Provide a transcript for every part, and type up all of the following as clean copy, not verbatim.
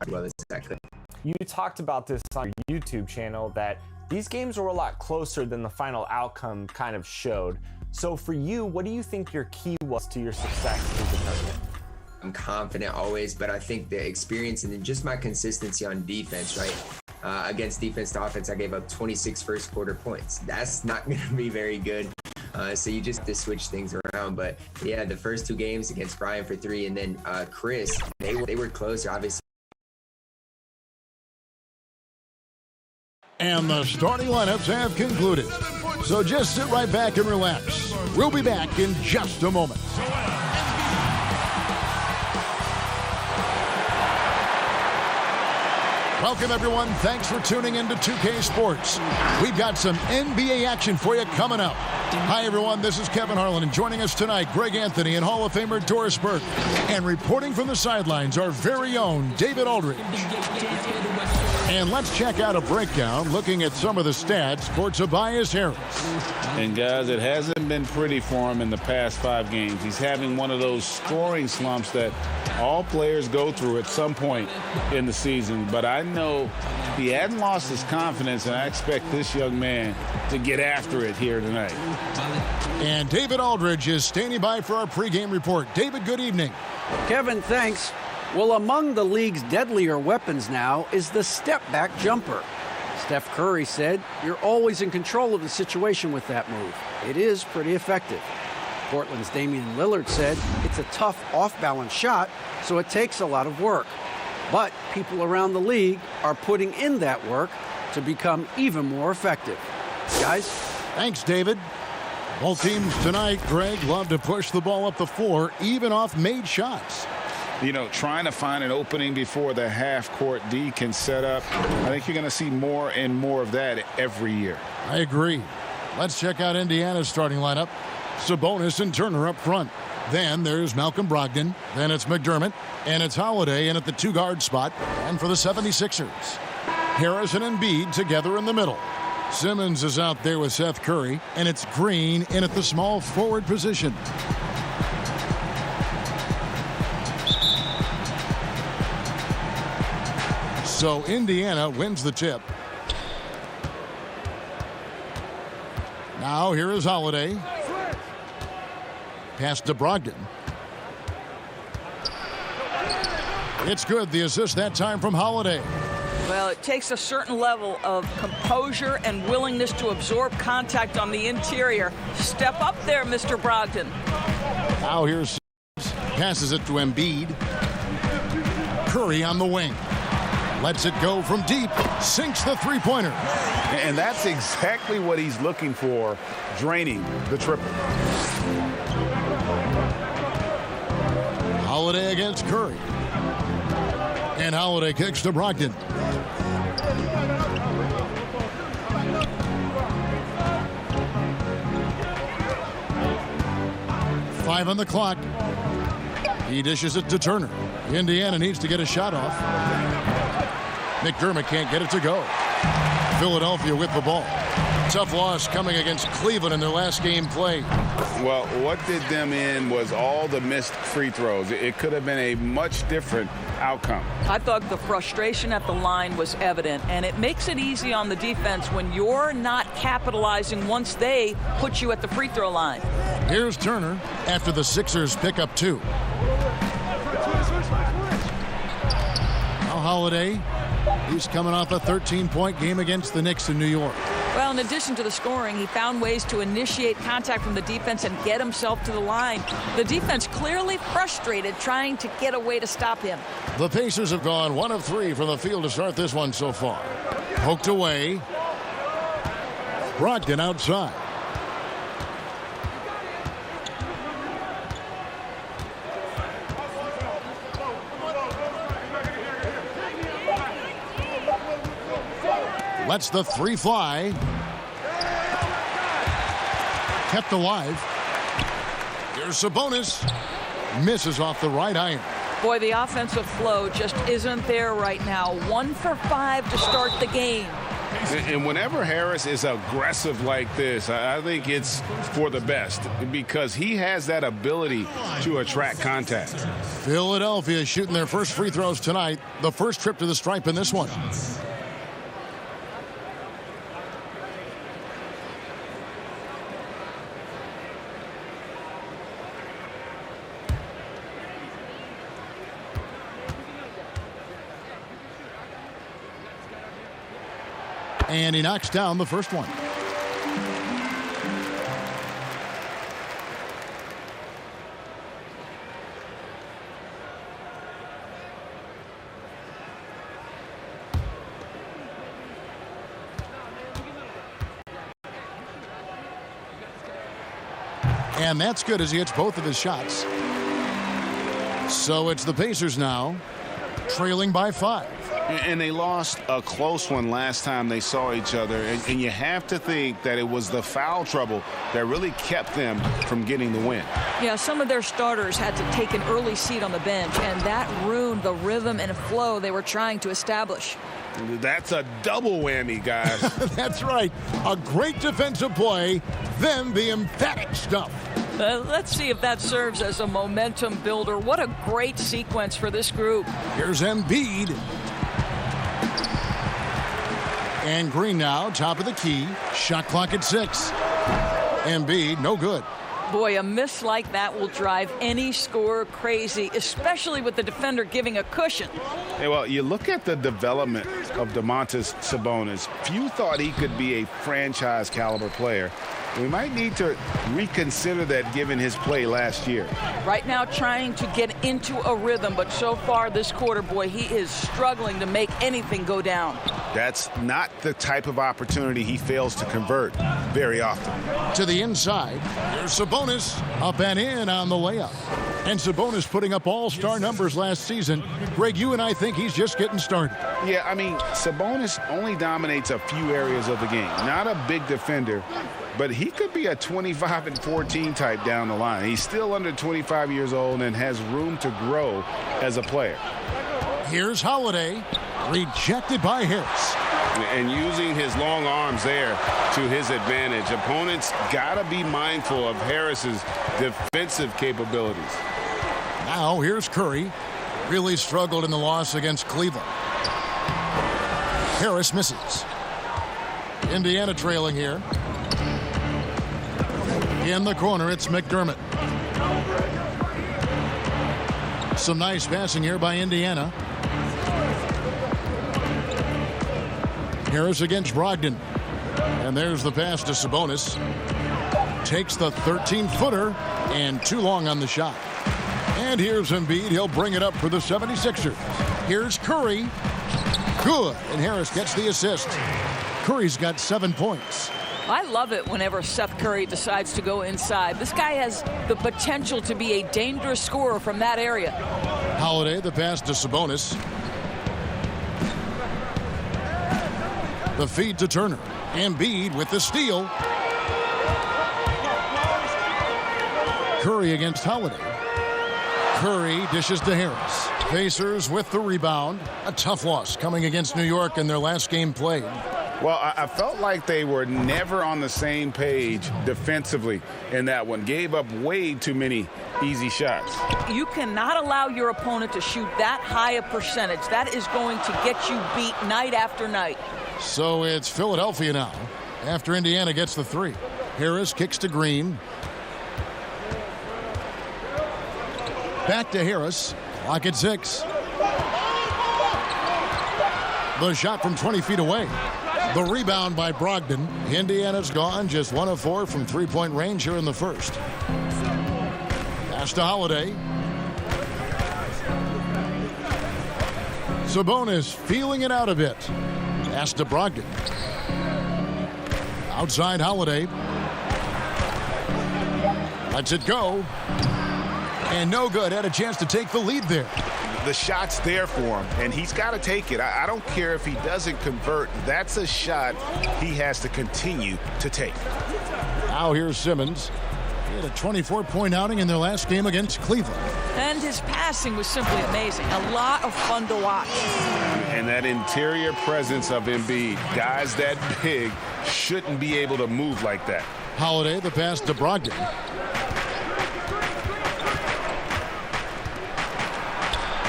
well as I could. You talked about this on your YouTube channel that these games were a lot closer than the final outcome kind of showed. So for you, what do you think your key was to your success in the tournament? I'm confident always, but I think the experience and then just my consistency on defense, right? Against defense to offense, I gave up 26 first quarter points. That's not going to be very good. So you just have to switch things around. But yeah, the first two games against Brian for 3 and then Chris, they were closer, obviously. And the starting lineups have concluded. So just sit right back and relax. We'll be back in just a moment. Welcome, everyone. Thanks for tuning in to 2K Sports. We've got some NBA action for you coming up. Hi, everyone. This is Kevin Harlan, and joining us tonight, Greg Anthony and Hall of Famer Doris Burke. And reporting from the sidelines, our very own David Aldridge. And let's check out a breakdown looking at some of the stats for Tobias Harris. And guys, it hasn't been pretty for him in the past 5 games. He's having one of those scoring slumps that all players go through at some point in the season. But I know he hasn't lost his confidence, and I expect this young man to get after it here tonight. And David Aldridge is standing by for our pregame report. David, good evening. Kevin, thanks. Well, among the league's deadlier weapons now is the step-back jumper. Steph Curry said, "You're always in control of the situation with that move. It is pretty effective." Portland's Damian Lillard said, "It's a tough off-balance shot, so it takes a lot of work." But people around the league are putting in that work to become even more effective. Guys? Thanks, David. Both teams tonight, Greg, love to push the ball up the floor, even off made shots. You know, trying to find an opening before the half-court D can set up. I think you're going to see more and more of that every year. I agree. Let's check out Indiana's starting lineup. Sabonis and Turner up front. Then there's Malcolm Brogdon. Then it's McDermott. And it's Holiday in at the 2-guard spot. And for the 76ers, Harris and Embiid together in the middle. Simmons is out there with Seth Curry. And it's Green in at the small forward position. So Indiana wins the tip. Now here is Holiday. Pass to Brogdon. It's good. The assist that time from Holiday. Well, it takes a certain level of composure and willingness to absorb contact on the interior. Step up there, Mr. Brogdon. Now here's Simmons. Passes it to Embiid. Curry on the wing. Lets it go from deep. Sinks the three-pointer. And that's exactly what he's looking for, draining the triple. Holiday against Curry. And Holiday kicks to Brogdon. Five on the clock. He dishes it to Turner. Indiana needs to get a shot off. McDermott can't get it to go. Philadelphia with the ball. Tough loss coming against Cleveland in their last game play. Well, what did them in was all the missed free throws. It could have been a much different outcome. I thought the frustration at the line was evident, and it makes it easy on the defense when you're not capitalizing once they put you at the free throw line. Here's Turner after the Sixers pick up 2. Now Holiday. He's coming off a 13-point game against the Knicks in New York. Well, in addition to the scoring, he found ways to initiate contact from the defense and get himself to the line. The defense clearly frustrated trying to get a way to stop him. The Pacers have gone 1 of 3 from the field to start this one so far. Poked away. Brogdon outside. Lets the 3 fly. Kept alive. Here's Sabonis. Misses off the right iron. Boy, the offensive flow just isn't there right now. 1 for 5 to start the game. And whenever Harris is aggressive like this, I think it's for the best because he has that ability to attract contact. Philadelphia shooting their first free throws tonight. The first trip to the stripe in this one. And he knocks down the first one. And that's good as he hits both of his shots. So it's the Pacers now, trailing by 5. And they lost a close one last time they saw each other. And you have to think that it was the foul trouble that really kept them from getting the win. Yeah, some of their starters had to take an early seat on the bench, and that ruined the rhythm and flow they were trying to establish. That's a double whammy, guys. That's right. A great defensive play, then the emphatic stuff. Let's see if that serves as a momentum builder. What a great sequence for this group. Here's Embiid. And Green now, top of the key. Shot clock at 6. Embiid, no good. Boy, a miss like that will drive any scorer crazy, especially with the defender giving a cushion. Hey, well, you look at the development of Domantas Sabonis. Few thought he could be a franchise caliber player. We might need to reconsider that given his play last year. Right now trying to get into a rhythm, but so far this quarter, boy, he is struggling to make anything go down. That's not the type of opportunity he fails to convert very often. To the inside, here's Sabonis up and in on the layup. And Sabonis putting up all-star numbers last season. Greg, you and I think he's just getting started. Yeah, I mean, Sabonis only dominates a few areas of the game. Not a big defender, but he could be a 25 and 14 type down the line. He's still under 25 years old and has room to grow as a player. Here's Holiday, rejected by Harris. And using his long arms there to his advantage. Opponents got to be mindful of Harris's defensive capabilities. Now here's Curry. Really struggled in the loss against Cleveland. Harris misses. Indiana trailing here. In the corner, it's McDermott. Some nice passing here by Indiana. Harris against Brogdon. And there's the pass to Sabonis. Takes the 13-footer and too long on the shot. And here's Embiid. He'll bring it up for the 76ers. Here's Curry. Good. And Harris gets the assist. Curry's got 7 points. I love it whenever Seth Curry decides to go inside. This guy has the potential to be a dangerous scorer from that area. Holiday, the pass to Sabonis. The feed to Turner. Embiid with the steal. Curry against Holiday. Curry dishes to Harris. Pacers with the rebound. A tough loss coming against New York in their last game played. Well, I felt like they were never on the same page defensively in that one. Gave up way too many easy shots. You cannot allow your opponent to shoot that high a percentage. That is going to get you beat night after night. So it's Philadelphia now after Indiana gets the 3. Harris kicks to Green. Back to Harris. Clock at 6. The shot from 20 feet away. The rebound by Brogdon. Indiana's gone just 1 of 4 from three-point range here in the first. Pass to Holiday. Sabonis feeling it out a bit. Pass to Brogdon. Outside Holiday. Lets it go. And no good. Had a chance to take the lead there. The shot's there for him, and he's got to take it. I don't care if he doesn't convert. That's a shot he has to continue to take. Now here's Simmons. He had a 24-point outing in their last game against Cleveland. And his passing was simply amazing. A lot of fun to watch. And that interior presence of Embiid, guys that big, shouldn't be able to move like that. Holiday, the pass to Brogdon.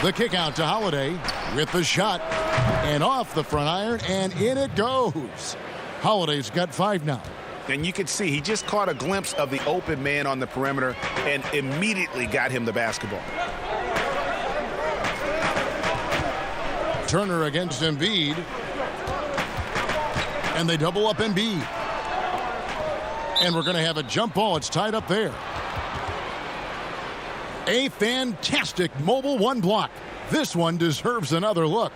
The kick out to Holiday with the shot. And off the front iron, and in it goes. Holiday's got 5 now. And you can see he just caught a glimpse of the open man on the perimeter and immediately got him the basketball. Turner against Embiid. And they double up Embiid. And we're going to have a jump ball. It's tied up there. A fantastic mobile one block. This one deserves another look.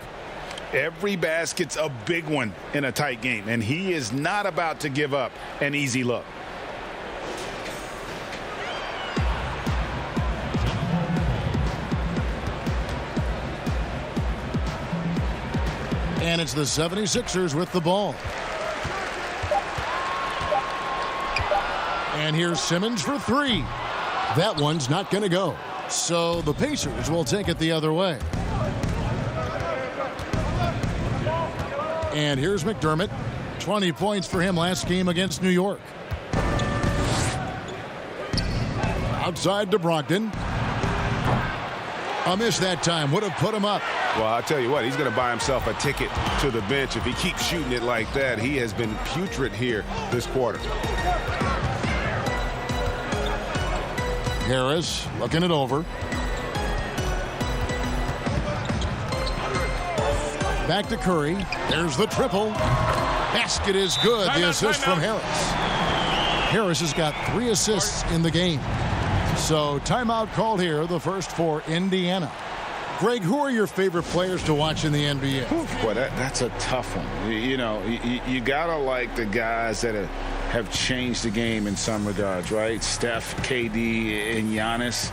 Every basket's a big one in a tight game, and he is not about to give up an easy look. And it's the 76ers with the ball. And here's Simmons for 3. That one's not going to go. So the Pacers will take it the other way. And here's McDermott. 20 points for him last game against New York. Outside to Brogdon. A miss that time. Would have put him up. Well, I'll tell you what, he's going to buy himself a ticket to the bench. If he keeps shooting it like that, he has been putrid here this quarter. Harris looking it over. Back to Curry. There's the triple. Basket is good. The assist from Harris. Harris has got 3 assists in the game. So timeout called here, the first for Indiana. Greg, who are your favorite players to watch in the NBA? Boy, that's a tough one. You know, you got to like the guys that have changed the game in some regards, right? Steph, KD, and Giannis.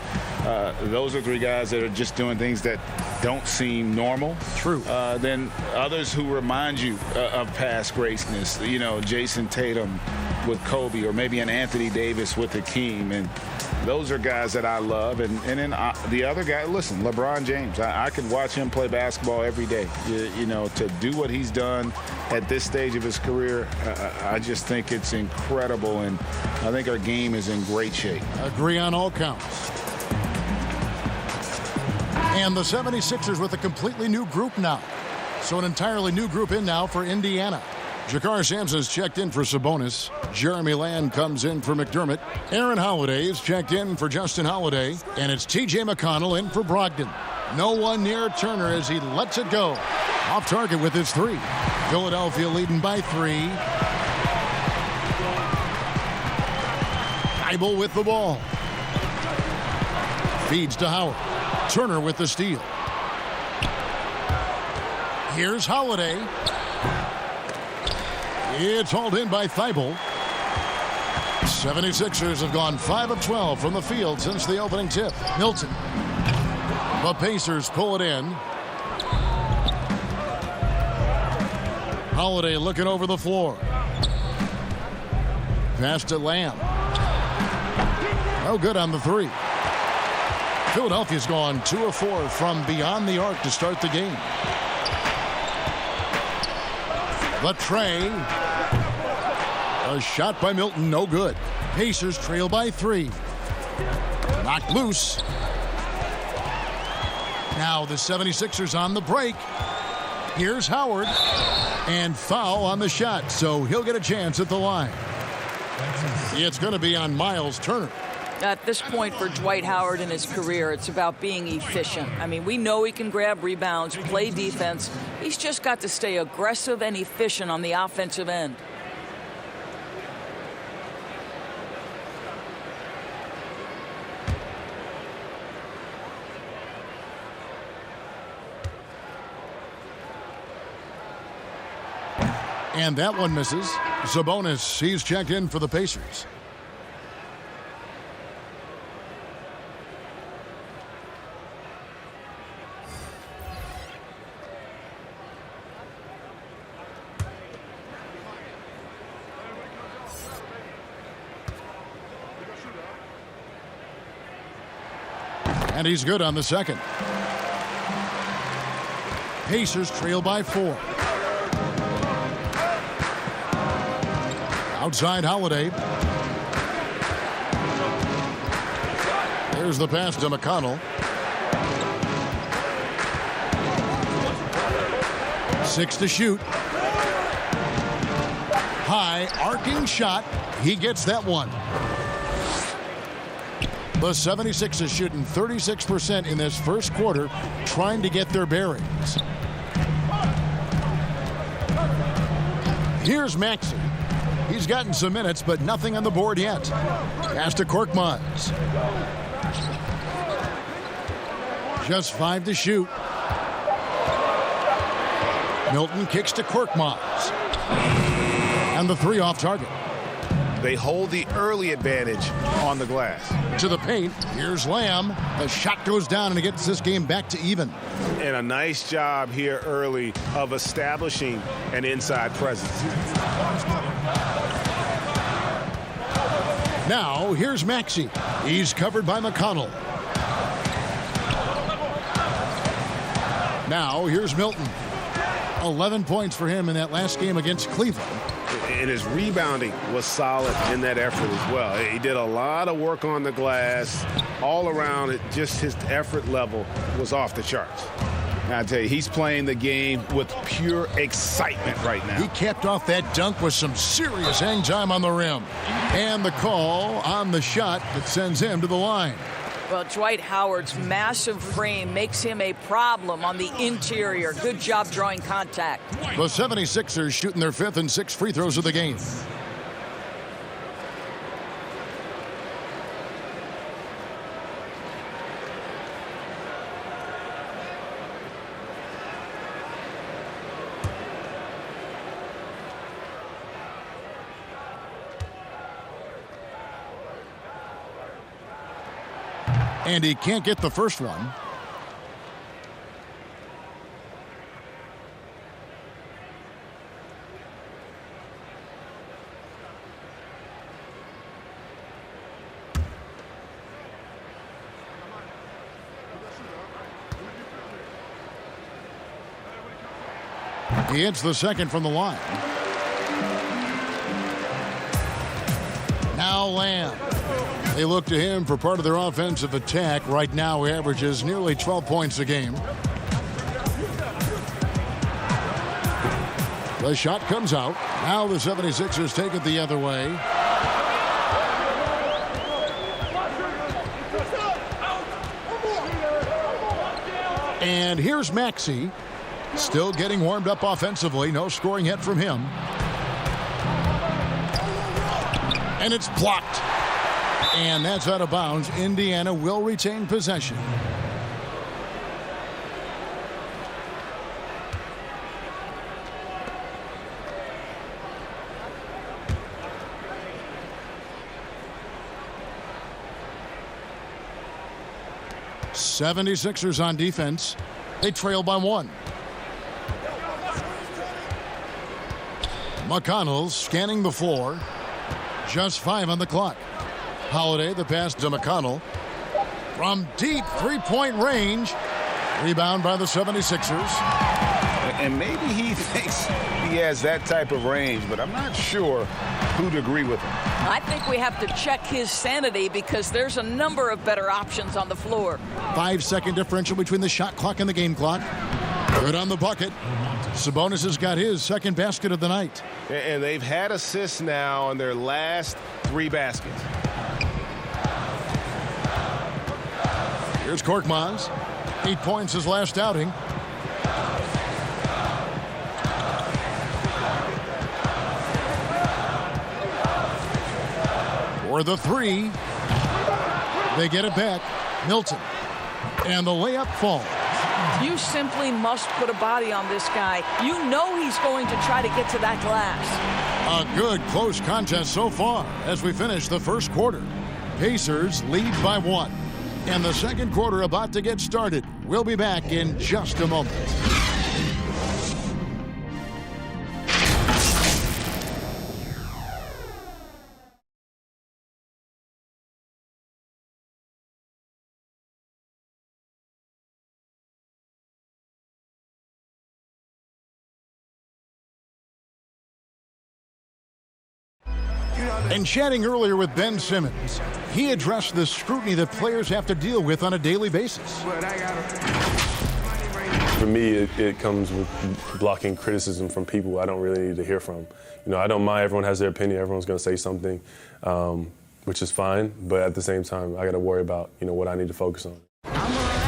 Those are 3 guys that are just doing things that don't seem normal. True. Then others who remind you of past greatness. You know, Jason Tatum with Kobe, or maybe an Anthony Davis with Hakeem. And those are guys that I love. And then the other guy, listen, LeBron James. I can watch him play basketball every day. You know, to do what he's done at this stage of his career, I just think it's incredible. And I think our game is in great shape. Agree on all counts. And the 76ers with a completely new group now. So an entirely new group in now for Indiana. Jakar Sampson's checked in for Sabonis. Jeremy Lamb comes in for McDermott. Aaron Holiday is checked in for Justin Holiday. And it's T.J. McConnell in for Brogdon. No one near Turner as he lets it go. Off target with his 3. Philadelphia leading by 3. Thibault with the ball. Feeds to Howard. Turner with the steal. Here's Holiday. It's hauled in by Thibault. 76ers have gone 5 of 12 from the field since the opening tip. Milton. The Pacers pull it in. Holiday looking over the floor. Pass to Lamb. No good on the 3. Philadelphia's gone 2 of 4 from beyond the arc to start the game. The tray. A shot by Milton, no good. Pacers trail by 3. Knocked loose. Now the 76ers on the break. Here's Howard. And foul on the shot, so he'll get a chance at the line. It's going to be on Miles Turner. At this point for Dwight Howard in his career, it's about being efficient. I mean, we know he can grab rebounds, play defense. He's just got to stay aggressive and efficient on the offensive end. And that one misses. Sabonis, he's checked in for the Pacers. And he's good on the second. Pacers trail by 4. Outside Holiday. There's the pass to McConnell. 6 to shoot. High arcing shot. He gets that one. The 76ers shooting 36% in this first quarter, trying to get their bearings. Here's Maxey. He's gotten some minutes, but nothing on the board yet. Pass to Korkmaz. Just 5 to shoot. Milton kicks to Korkmaz. And the 3 off target. They hold the early advantage on the glass. To the paint. Here's Lamb. The shot goes down and it gets this game back to even. And a nice job here early of establishing an inside presence. Now, here's Maxey. He's covered by McConnell. Now, here's Milton. 11 points for him in that last game against Cleveland. And his rebounding was solid in that effort as well. He did a lot of work on the glass. All around it, just his effort level was off the charts. I tell you, he's playing the game with pure excitement right now. He capped off that dunk with some serious hang time on the rim. And the call on the shot that sends him to the line. Well, Dwight Howard's massive frame makes him a problem on the interior. Good job drawing contact. The 76ers shooting their 5th and 6th free throws of the game. And he can't get the first one. He hits the second from the line. Now Lamb. They look to him for part of their offensive attack. Right now, he averages nearly 12 points a game. The shot comes out. Now the 76ers take it the other way. And here's Maxey. Still getting warmed up offensively. No scoring yet from him. And it's blocked. And that's out of bounds. Indiana will retain possession. '76ers on defense. They trail by 1. McConnell scanning the floor. Just 5 on the clock. Holiday, the pass to McConnell. From deep three-point range. Rebound by the 76ers. And maybe he thinks he has that type of range, but I'm not sure who'd agree with him. I think we have to check his sanity because there's a number of better options on the floor. 5-second differential between the shot clock and the game clock. Good on the bucket. Sabonis has got his second basket of the night. And they've had assists now on their last 3 baskets. Here's Korkmaz. 8 points his last outing. For the 3. They get it back. Milton. And the layup falls. You simply must put a body on this guy. You know he's going to try to get to that glass. A good close contest so far as we finish the first quarter. Pacers lead by 1. And the second quarter about to get started. We'll be back in just a moment. And chatting earlier with Ben Simmons, he addressed the scrutiny that players have to deal with on a daily basis. For me, it comes with blocking criticism from people I don't really need to hear from. I don't mind. Everyone has their opinion. Everyone's going to say something, which is fine. But at the same time, I got to worry about, what I need to focus on.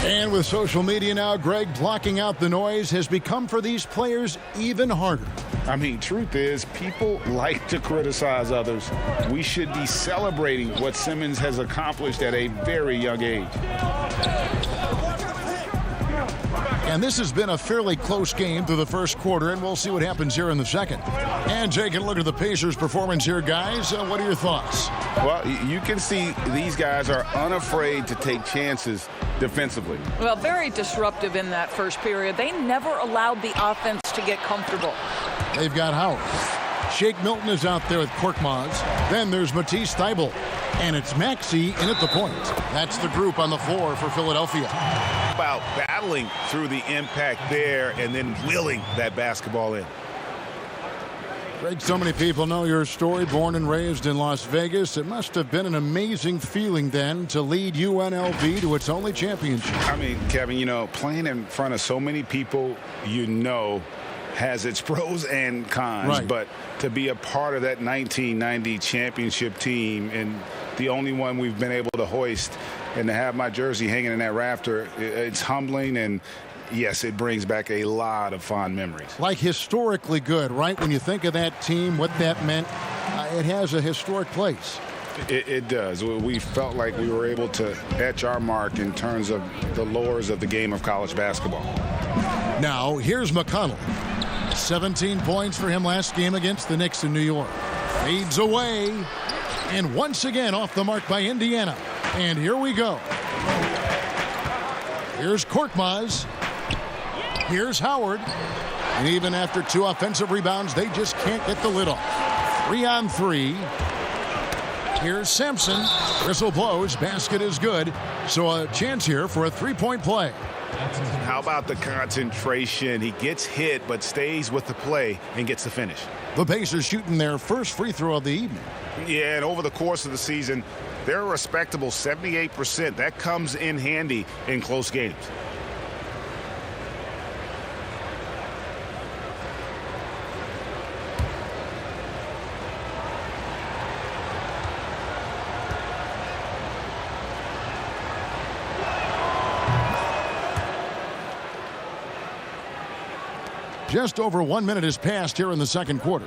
And with social media now, Greg, blocking out the noise has become for these players even harder. Truth is, people like to criticize others. We should be celebrating what Simmons has accomplished at a very young age. And this has been a fairly close game through the first quarter, and we'll see what happens here in the second. And taking a look at the Pacers' performance here, guys. What are your thoughts? Well, you can see these guys are unafraid to take chances defensively. Well, very disruptive in that first period. They never allowed the offense to get comfortable. They've got Howard. Shake Milton is out there with Korkmaz. Then there's Matisse Thybulle. And it's Maxey in at the point. That's the group on the floor for Philadelphia. About battling through the impact there and then willing that basketball in. Greg, so many people know your story. Born and raised in Las Vegas. It must have been an amazing feeling then to lead UNLV to its only championship. Kevin, playing in front of so many people has its pros and cons. Right. But to be a part of that 1990 championship team and the only one we've been able to hoist and to have my jersey hanging in that rafter, it's humbling, and yes, it brings back a lot of fond memories. Like historically good, right? When you think of that team, what that meant, it has a historic place. It does. We felt like we were able to etch our mark in terms of the lures of the game of college basketball. Now, here's McConnell. 17 points for him last game against the Knicks in New York. Fades away. And once again off the mark by Indiana. And here we go. Here's Korkmaz. Here's Howard. And even after 2 offensive rebounds, they just can't get the lid off. 3 on 3. Here's Sampson. Whistle blows. Basket is good. So a chance here for a 3-point play. How about the concentration? He gets hit but stays with the play and gets the finish. The Pacers shooting their first free throw of the evening. Yeah, and over the course of the season, they're a respectable 78%. That comes in handy in close games. Just over 1 minute has passed here in the second quarter.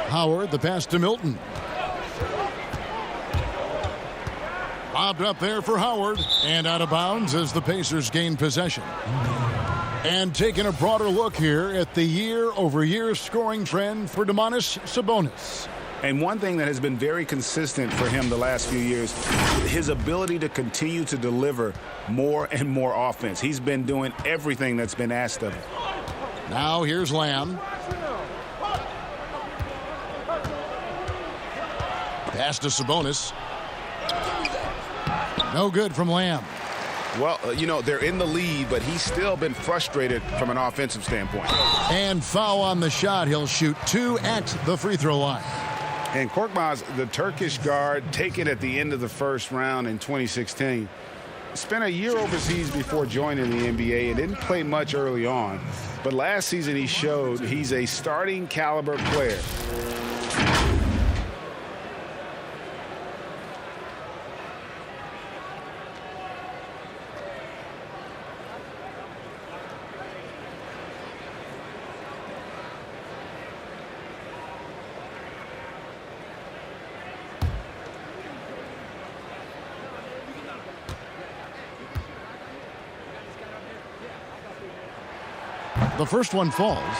Howard, the pass to Milton. Lobbed up there for Howard, and out of bounds as the Pacers gain possession. And taking a broader look here at the year-over-year scoring trend for Domantas Sabonis. And one thing that has been very consistent for him the last few years, his ability to continue to deliver more and more offense. He's been doing everything that's been asked of him. Now here's Lamb. Pass to Sabonis. No good from Lamb. Well, they're in the lead, but he's still been frustrated from an offensive standpoint. And foul on the shot. He'll shoot 2 at the free throw line. And Korkmaz, the Turkish guard, taken at the end of the first round in 2016. Spent a year overseas before joining the NBA and didn't play much early on. But last season he showed he's a starting caliber player. The first one falls.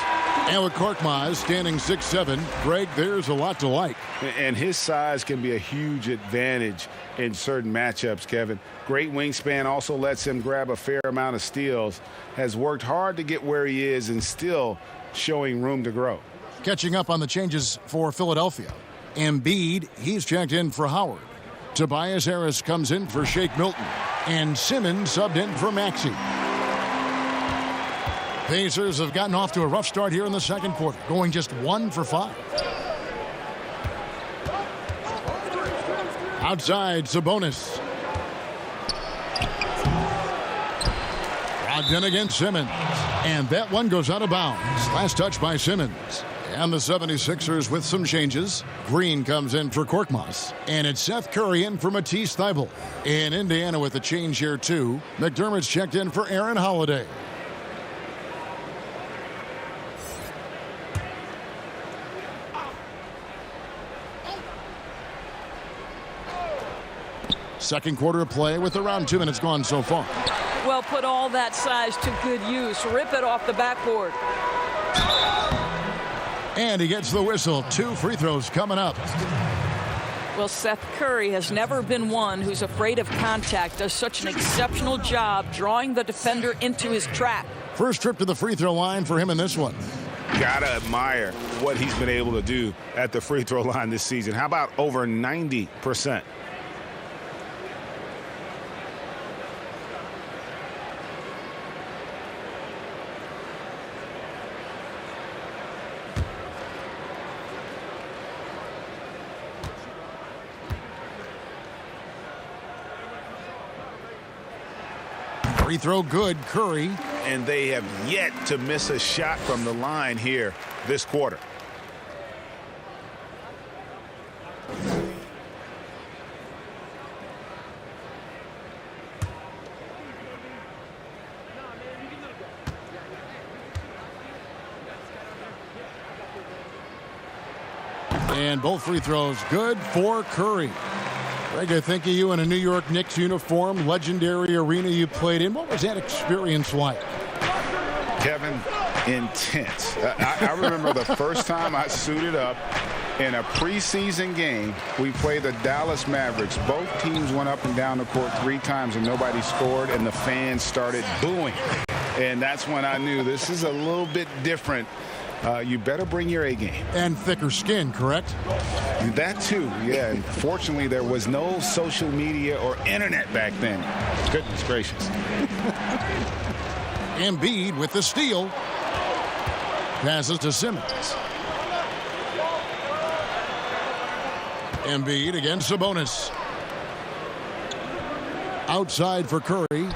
And with Korkmaz standing 6'7", Greg, there's a lot to like. And his size can be a huge advantage in certain matchups, Kevin. Great wingspan also lets him grab a fair amount of steals. Has worked hard to get where he is and still showing room to grow. Catching up on the changes for Philadelphia. Embiid, he's checked in for Howard. Tobias Harris comes in for Shake Milton. And Simmons subbed in for Maxey. Pacers have gotten off to a rough start here in the second quarter, going just 1 for 5. Outside, Sabonis. Brogdon against Simmons. And that one goes out of bounds. Last touch by Simmons. And the 76ers with some changes. Green comes in for Korkmaz. And it's Seth Curry in for Matisse Thybulle. In Indiana with a change here, too. McDermott's checked in for Aaron Holiday. Second quarter of play with around 2 minutes gone so far. Well, put all that size to good use. Rip it off the backboard. And he gets the whistle. 2 free throws coming up. Well, Seth Curry has never been one who's afraid of contact. Does such an exceptional job drawing the defender into his trap. First trip to the free throw line for him in this one. Gotta admire what he's been able to do at the free throw line this season. How about over 90%? Free throw good, Curry. And they have yet to miss a shot from the line here this quarter. And both free throws good for Curry. Greg, I think of you in a New York Knicks uniform, legendary arena you played in. What was that experience like? Kevin, intense. I remember the first time I suited up in a preseason game. We played the Dallas Mavericks. Both teams went up and down the court 3 times and nobody scored, and the fans started booing. And that's when I knew this is a little bit different. You better bring your A game. And thicker skin, correct? That too, yeah. And fortunately, there was no social media or internet back then. Goodness gracious. Embiid with the steal. Passes to Simmons. Embiid against Sabonis. Outside for Curry.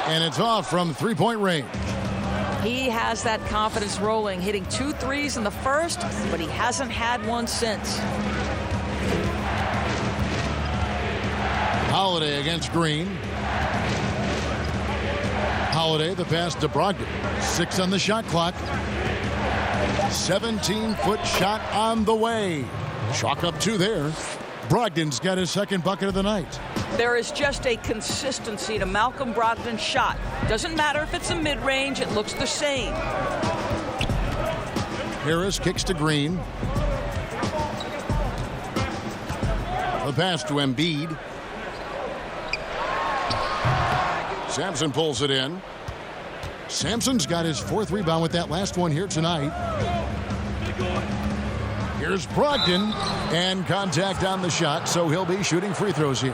And it's off from three-point range. He has that confidence rolling, hitting 2 threes in the first, but he hasn't had one since. Holiday against Green. Holiday, the pass to Brogdon. 6 on the shot clock. 17-foot shot on the way. Chalk up 2 there. Brogdon's got his second bucket of the night. There is just a consistency to Malcolm Brogdon's shot. Doesn't matter if it's a mid-range, it looks the same. Harris kicks to Green. The pass to Embiid. Sampson pulls it in. Sampson's got his 4th rebound with that last one here tonight. Here's Brogdon, and contact on the shot, so he'll be shooting free throws here.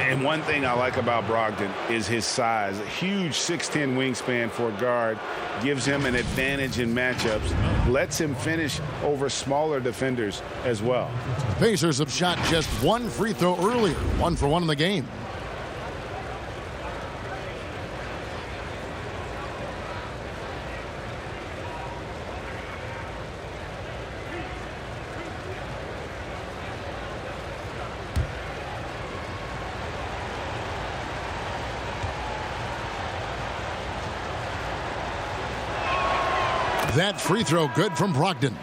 And one thing I like about Brogdon is his size. A huge 6'10" wingspan for a guard. Gives him an advantage in matchups. Lets him finish over smaller defenders as well. Pacers have shot just 1 free throw earlier. 1 for 1 in the game. That free throw good from Brogdon.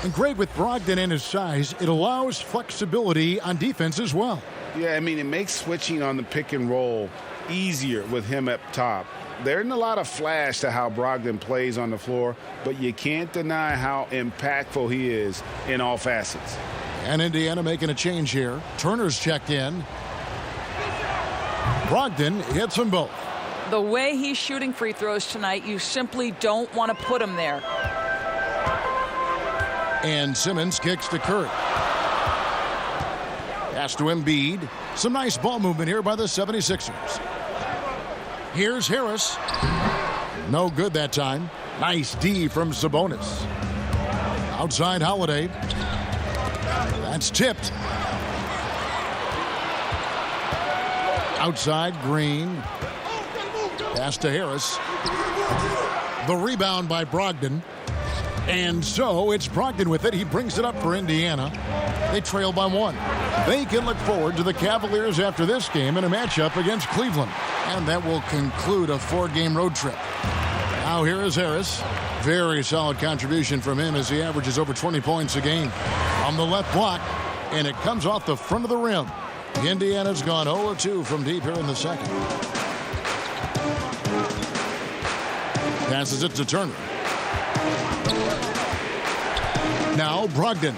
And Greg, with Brogdon and his size, it allows flexibility on defense as well. Yeah, I mean, it makes switching on the pick and roll easier with him up top. There isn't a lot of flash to how Brogdon plays on the floor, but you can't deny how impactful he is in all facets. And Indiana making a change here. Turner's checked in. Brogdon hits them both. The way he's shooting free throws tonight, you simply don't want to put him there. And Simmons kicks to Curry. Pass to Embiid. Some nice ball movement here by the 76ers. Here's Harris. No good that time. Nice D from Sabonis. Outside Holiday. That's tipped. Outside, Green. Pass to Harris. The rebound by Brogdon. And so it's Brogdon with it. He brings it up for Indiana. They trail by 1. They can look forward to the Cavaliers after this game in a matchup against Cleveland. And that will conclude a 4-game road trip. Now here is Harris. Very solid contribution from him as he averages over 20 points a game. On the left block, and it comes off the front of the rim. Indiana's gone 0-2 from deep here in the second. Passes it to Turner. Now Brogdon.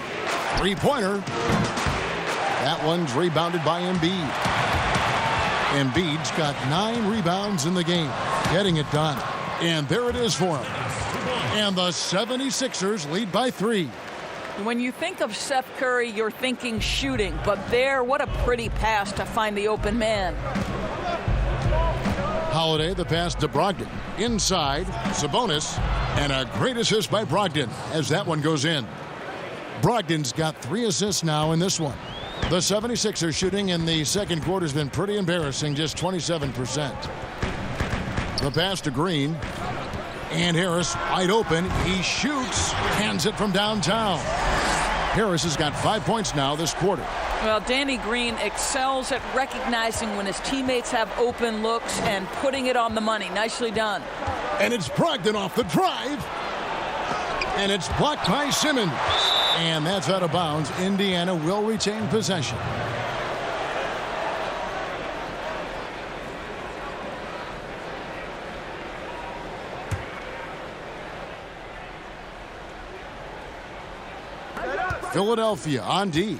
Three-pointer. That one's rebounded by Embiid. Embiid's got 9 rebounds in the game. Getting it done. And there it is for him. And the 76ers lead by 3. When you think of Seth Curry, you're thinking shooting. But there, what a pretty pass to find the open man. Holiday, the pass to Brogdon. Inside, Sabonis. And a great assist by Brogdon as that one goes in. Brogdon's got 3 assists now in this one. The 76ers shooting in the second quarter has been pretty embarrassing, just 27%. The pass to Green. And Harris wide open. He shoots, hands it from downtown. Harris has got 5 points now this quarter. Well, Danny Green excels at recognizing when his teammates have open looks and putting it on the money. Nicely done. And it's Brogdon off the drive. And it's blocked by Simmons. And that's out of bounds. Indiana will retain possession. Philadelphia on D.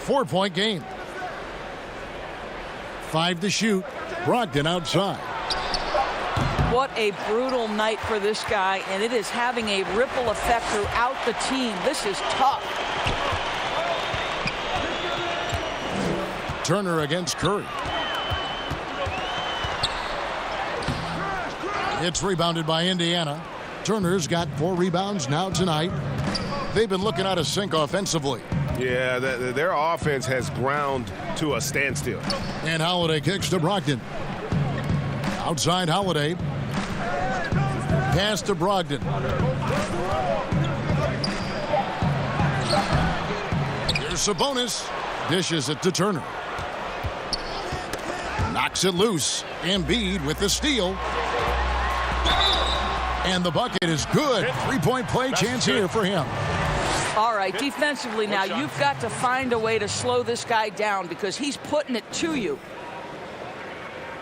4-point game. 5 to shoot. Brogdon outside. What a brutal night for this guy, and it is having a ripple effect throughout the team. This is tough. Turner against Curry. It's rebounded by Indiana. Turner's got 4 rebounds now tonight. They've been looking out of sync offensively. Yeah, their offense has ground to a standstill. And Holiday kicks to Brogdon. Outside Holiday. Pass to Brogdon. Here's Sabonis. Dishes it to Turner. Knocks it loose. Embiid with the steal. And the bucket is good. 3-point play chance here for him. All right, defensively now, you've got to find a way to slow this guy down because he's putting it to you.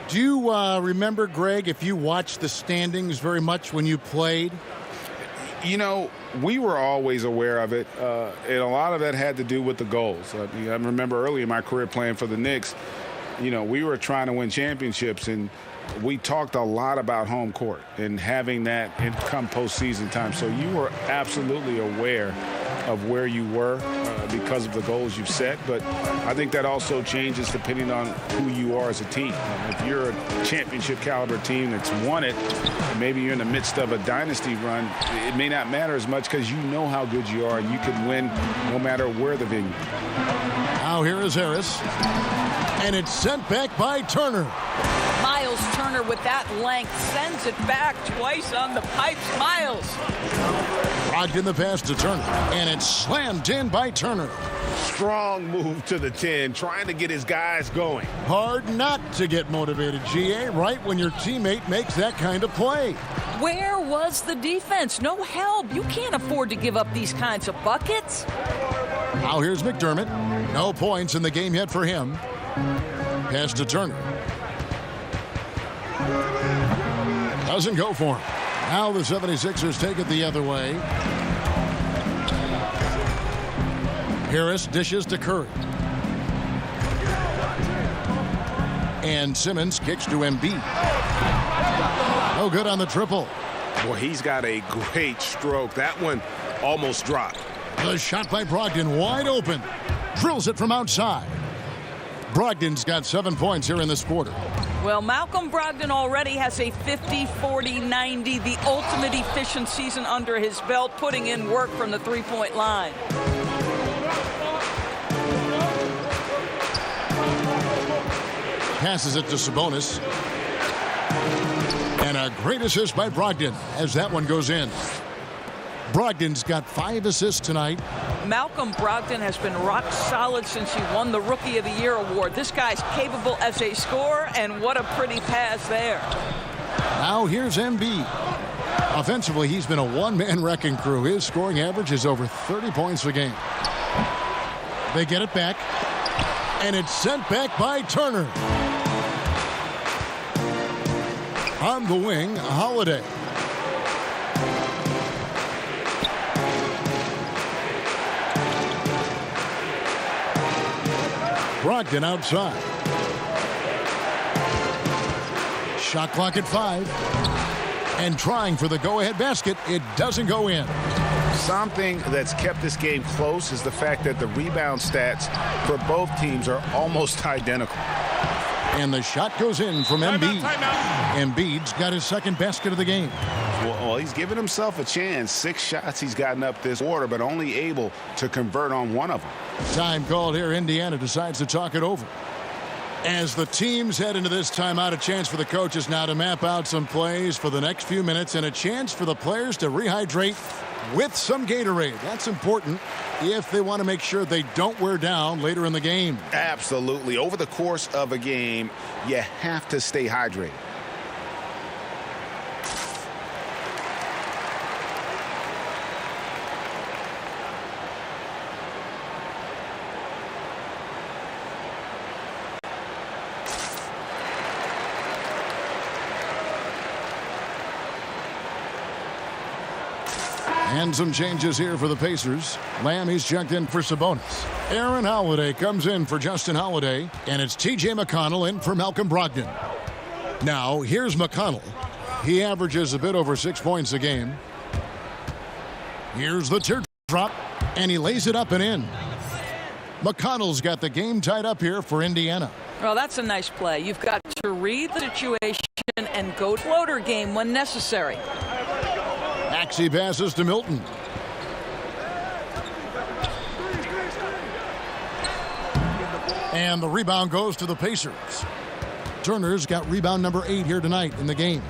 Do you remember, Greg, if you watched the standings very much when you played? You know, we were always aware of it, and a lot of that had to do with the goals. I remember early in my career playing for the Knicks, you know, we were trying to win championships, and we talked a lot about home court and having that come postseason time. So you were absolutely aware of where you were because of the goals you've set. But I think that also changes depending on who you are as a team. If you're a championship caliber team that's won it, maybe you're in the midst of a dynasty run, it may not matter as much because you know how good you are and you can win no matter where the venue. Now here is Harris. And it's sent back by Turner. Miles Turner with that length sends it back twice on the pipes. Miles. Brogdon the pass to Turner. And it's slammed in by Turner. Strong move to the 10, trying to get his guys going. Hard not to get motivated, GA, right when your teammate makes that kind of play. Where was the defense? No help. You can't afford to give up these kinds of buckets. Now here's McDermott. No points in the game yet for him. Pass to Turner. Doesn't go for him. Now the 76ers take it the other way. Harris dishes to Curry. And Simmons kicks to Embiid. No good on the triple. Boy, he's got a great stroke. That one almost dropped. The shot by Brogdon wide open. Drills it from outside. Brogdon's got 7 points here in this quarter. Well, Malcolm Brogdon already has a 50, 40, 90, the ultimate efficient season under his belt, putting in work from the three-point line. Passes it to Sabonis. And a great assist by Brogdon as that one goes in. Brogdon's got 5 assists tonight. Malcolm Brogdon has been rock solid since he won the Rookie of the Year award. This guy's capable as a scorer, and what a pretty pass there. Now here's Embiid. Offensively, he's been a one-man wrecking crew. His scoring average is over 30 points a game. They get it back, and it's sent back by Turner. On the wing, Holiday. Brogdon outside. Shot clock at 5. And trying for the go-ahead basket. It doesn't go in. Something that's kept this game close is the fact that the rebound stats for both teams are almost identical. And the shot goes in from Embiid. Embiid's got his second basket of the game. Well, he's given himself a chance. 6 shots he's gotten up this quarter, but only able to convert on 1 of them. Time called here. Indiana decides to talk it over. As the teams head into this timeout, a chance for the coaches now to map out some plays for the next few minutes and a chance for the players to rehydrate with some Gatorade. That's important if they want to make sure they don't wear down later in the game. Absolutely. Over the course of a game, you have to stay hydrated. And some changes here for the Pacers. Lamb, he's checked in for Sabonis. Aaron Holiday comes in for Justin Holiday. And it's T.J. McConnell in for Malcolm Brogdon. Now, here's McConnell. He averages a bit over 6 points a game. Here's the teardrop. And he lays it up and in. McConnell's got the game tied up here for Indiana. Well, that's a nice play. You've got to read the situation and go floater game when necessary. Maxey passes to Milton. And the rebound goes to the Pacers. Turner's got rebound number 8 here tonight in the game.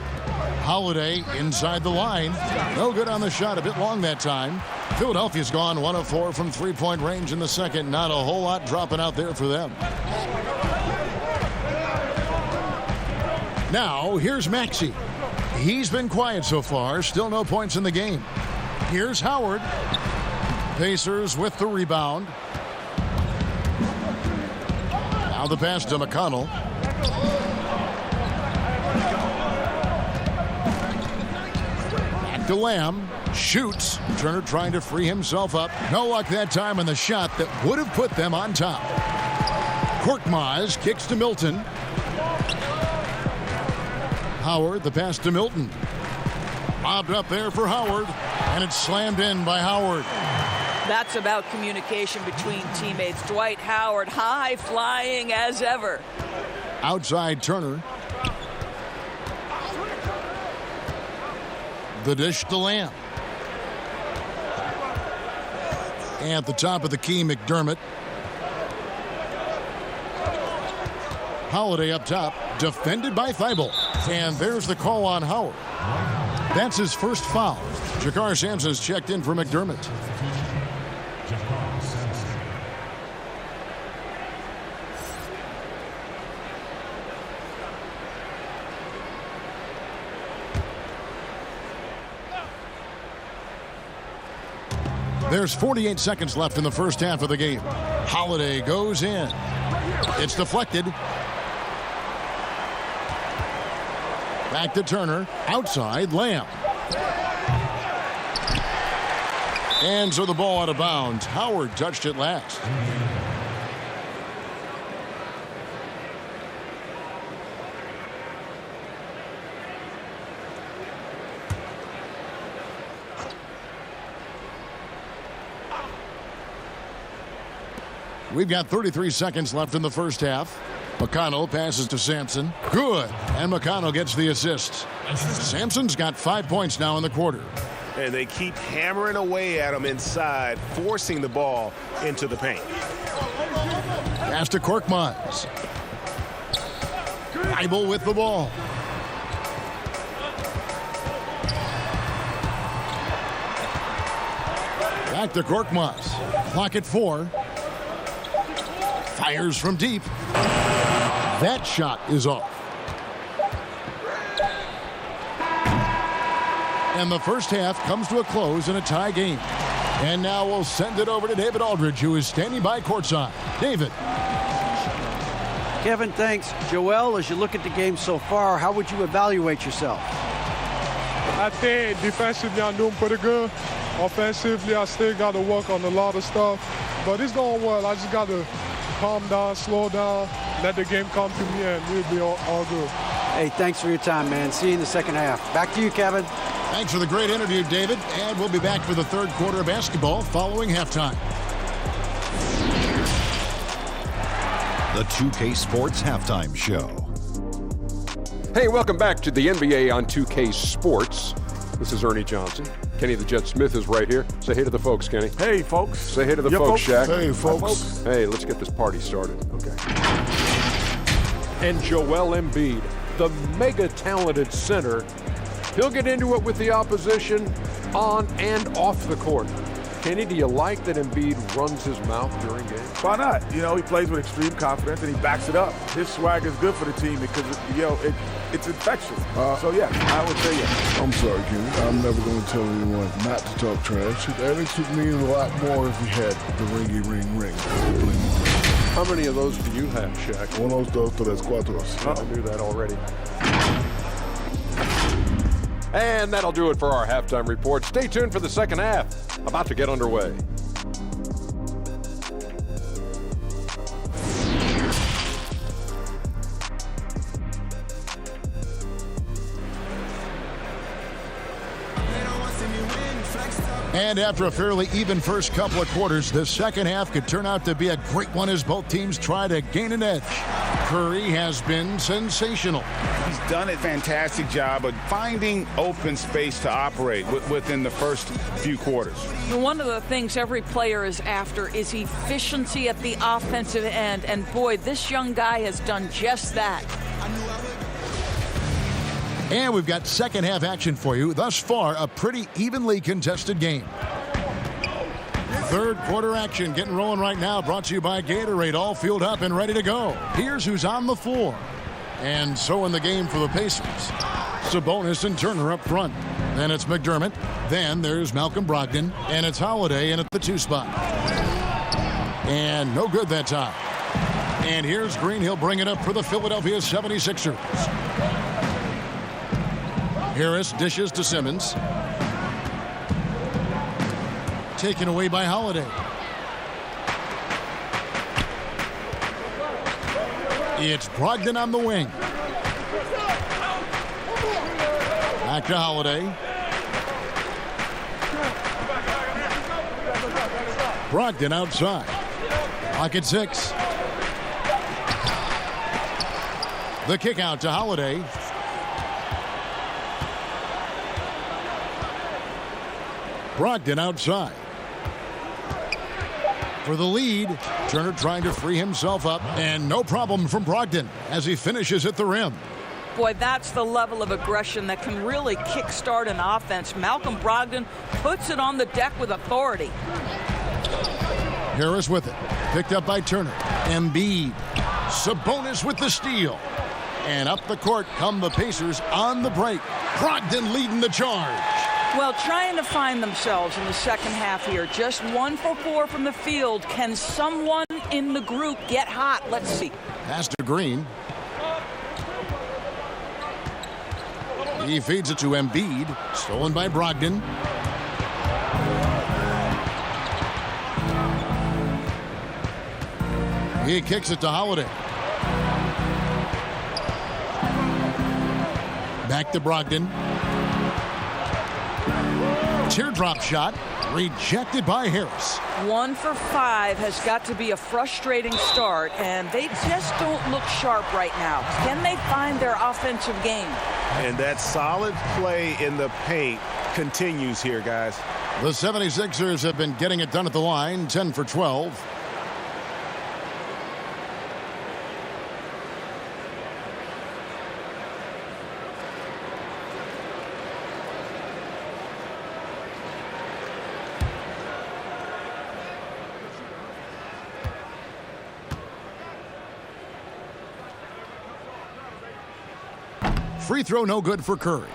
Holiday inside the line. No good on the shot, a bit long that time. Philadelphia's gone 1 of 4 from three-point range in the second. Not a whole lot dropping out there for them. Now, here's Maxey. He's been quiet so far. Still no points in the game. Here's Howard. Pacers with the rebound. Now the pass to McConnell. Back to Lamb. Shoots. Turner trying to free himself up. No luck that time on the shot that would have put them on top. Korkmaz kicks to Milton. Howard, the pass to Milton. Bobbed up there for Howard, and it's slammed in by Howard. That's about communication between teammates. Dwight Howard, high flying as ever. Outside Turner. The dish to Lamb. And at the top of the key, McDermott. Holiday up top, defended by Thibault. And there's the call on Howard. That's his first foul. Jakar Sampson's checked in for McDermott. There's 48 seconds left in the first half of the game. Holiday goes in. It's deflected. Back to Turner. Outside, Lamb. And so the ball out of bounds. Howard touched it last. We've got 33 seconds left in the first half. McConnell passes to Sampson. Good. And McConnell gets the assist. Sampson's got 5 points now in the quarter. And they keep hammering away at him inside, forcing the ball into the paint. Pass to Korkmaz. Bible with the ball. Back to Korkmaz. Clock at 4. Fires from deep. That shot is off. And the first half comes to a close in a tie game. And now we'll send it over to David Aldridge, who is standing by courtside. David. Kevin, thanks. Joel, as you look at the game so far, how would you evaluate yourself? I think defensively I'm doing pretty good. Offensively, I still got to work on a lot of stuff. But it's going well. I just got to calm down, slow down, let the game come to me, and we'll be all good. Hey, thanks for your time, man. See you in the second half. Back to you, Kevin. Thanks for the great interview, David. And we'll be back for the third quarter of basketball following halftime. The 2K Sports Halftime Show. Hey, welcome back to the NBA on 2K Sports. This is Ernie Johnson. Kenny the Jet Smith is right here. Say hey to the folks, Kenny. Hey, folks. Say hey to the folks, Shaq. Hey, folks. Hey, let's get this party started. Okay. And Joel Embiid, the mega-talented center. He'll get into it with the opposition on and off the court. Kenny, do you like that Embiid runs his mouth during games? Why not? You know, he plays with extreme confidence and he backs it up. His swag is good for the team because, it's infectious. So, yeah, I would say yes. I'm sorry, Kenny. I'm never going to tell anyone not to talk trash. Alex would mean a lot more if he had the ringy ring. How many of those do you have, Shaq? Uno, dos, tres, cuatro. I knew that already. And that'll do it for our halftime report. Stay tuned for the second half. About to get underway. And after a fairly even first couple of quarters, the second half could turn out to be a great one as both teams try to gain an edge. Curry has been sensational. He's done a fantastic job of finding open space to operate within the first few quarters. One of the things every player is after is efficiency at the offensive end. And boy, this young guy has done just that. And we've got second half action for you. Thus far, a pretty evenly contested game. Third quarter action getting rolling right now, brought to you by Gatorade, all fueled up and ready to go. Here's who's on the floor. And so in the game for the Pacers, Sabonis and Turner up front. Then it's McDermott. Then there's Malcolm Brogdon. And it's Holiday in at the 2 spot. And no good that time. And here's Green. He'll bring it up for the Philadelphia 76ers. Harris dishes to Simmons. Taken away by Holiday. It's Brogdon on the wing. Back to Holiday. Brogdon outside. Clock at 6. The kick out to Holiday. Brogdon outside. For the lead, Turner trying to free himself up, and no problem from Brogdon as he finishes at the rim. Boy, that's the level of aggression that can really kickstart an offense. Malcolm Brogdon puts it on the deck with authority. Harris with it. Picked up by Turner. Embiid. Sabonis with the steal. And up the court come the Pacers on the break. Brogdon leading the charge. Well, trying to find themselves in the second half here. Just 1 for 4 from the field. Can someone in the group get hot? Let's see. Pass to Green. He feeds it to Embiid. Stolen by Brogdon. He kicks it to Holiday. Back to Brogdon. Teardrop shot rejected by Harris. 1 for 5 has got to be a frustrating start, and they just don't look sharp right now. Can they find their offensive game? And that solid play in the paint continues here, guys. The 76ers have been getting it done at the line, 10 for 12. free throw no good for Curry.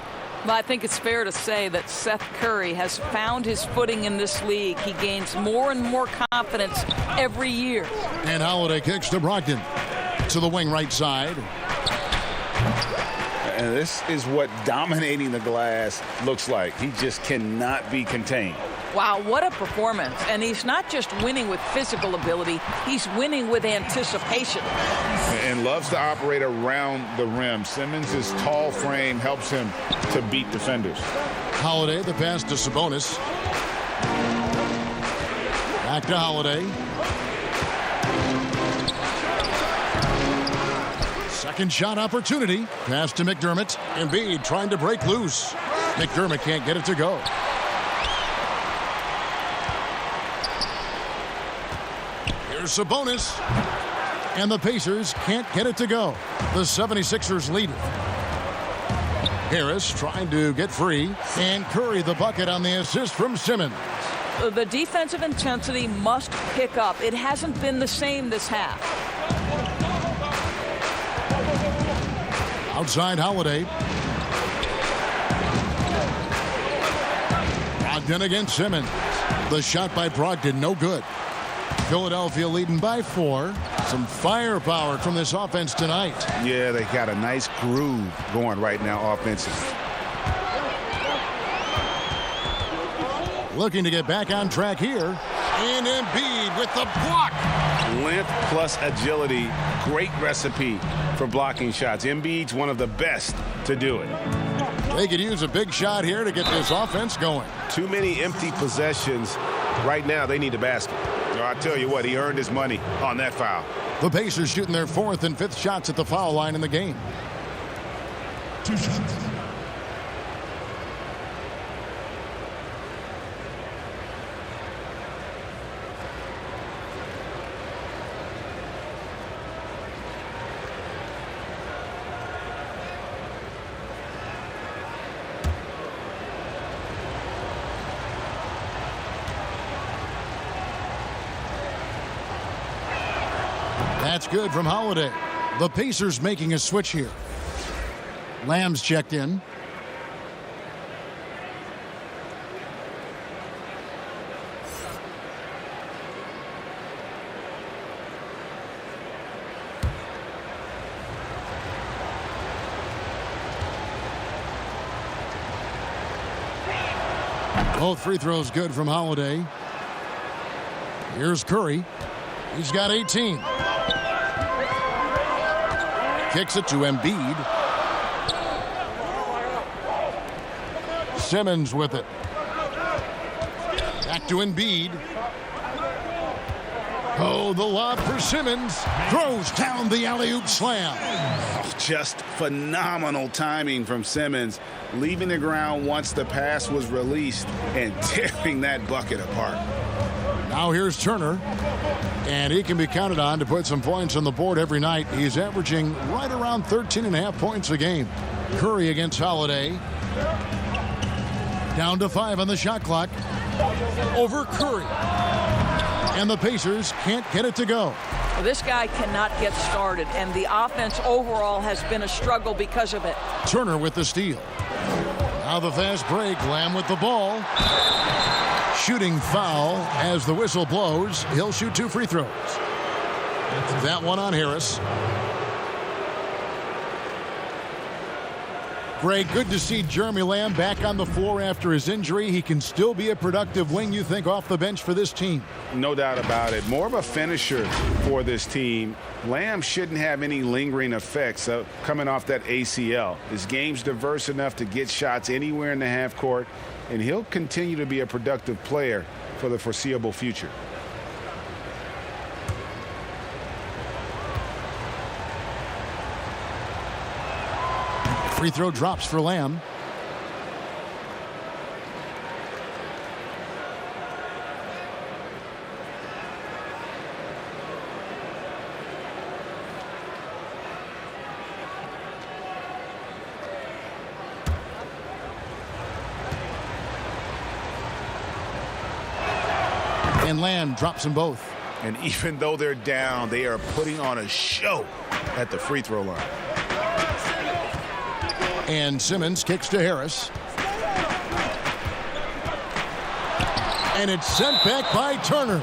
Well, I think it's fair to say that Seth Curry has found his footing in this league. He gains more and more confidence every year. And Holiday kicks to Brogdon. To the wing right side. And this is what dominating the glass looks like. He just cannot be contained. Wow, what a performance. And he's not just winning with physical ability, he's winning with anticipation. And loves to operate around the rim. Simmons' tall frame helps him to beat defenders. Holiday, the pass to Sabonis. Back to Holiday. Second shot opportunity. Pass to McDermott. Embiid trying to break loose. McDermott can't get it to go. Here's Sabonis. And the Pacers can't get it to go. The 76ers lead it. Harris trying to get free. And Curry the bucket on the assist from Simmons. The defensive intensity must pick up. It hasn't been the same this half. Outside Holiday. Brogdon against Simmons. The shot by Brogdon, no good. Philadelphia leading by 4. Some firepower from this offense tonight. Yeah, they got a nice groove going right now offensively. Looking to get back on track here. And Embiid with the block. Length plus agility, great recipe for blocking shots. Embiid's one of the best to do it. They could use a big shot here to get this offense going. Too many empty possessions. Right now, they need a basket. I tell you what, he earned his money on that foul. The Pacers shooting their 4th and 5th shots at the foul line in the game. 2 shots. That's good from Holiday. The Pacers making a switch here. Lamb's checked in. Both free throws good from Holiday. Here's Curry. He's got 18. Kicks it to Embiid. Simmons with it. Back to Embiid. Oh, the lob for Simmons. Throws down the alley-oop slam. Oh, just phenomenal timing from Simmons. Leaving the ground once the pass was released and tearing that bucket apart. Now here's Turner. And he can be counted on to put some points on the board every night. He's averaging right around 13.5 points a game. Curry against Holiday. Down to 5 on the shot clock. Over Curry. And the Pacers can't get it to go. Well, this guy cannot get started, and the offense overall has been a struggle because of it. Turner with the steal. Now the fast break. Lamb with the ball. Shooting foul as the whistle blows. He'll shoot 2 free throws. That one on Harris. Greg, good to see Jeremy Lamb back on the floor after his injury. He can still be a productive wing, you think, off the bench for this team. No doubt about it. More of a finisher for this team. Lamb shouldn't have any lingering effects coming off that ACL. His game's diverse enough to get shots anywhere in the half court, and he'll continue to be a productive player for the foreseeable future. Free throw drops for Lamb. And Lamb drops them both. And even though they're down, they are putting on a show at the free throw line. And Simmons kicks to Harris. And it's sent back by Turner.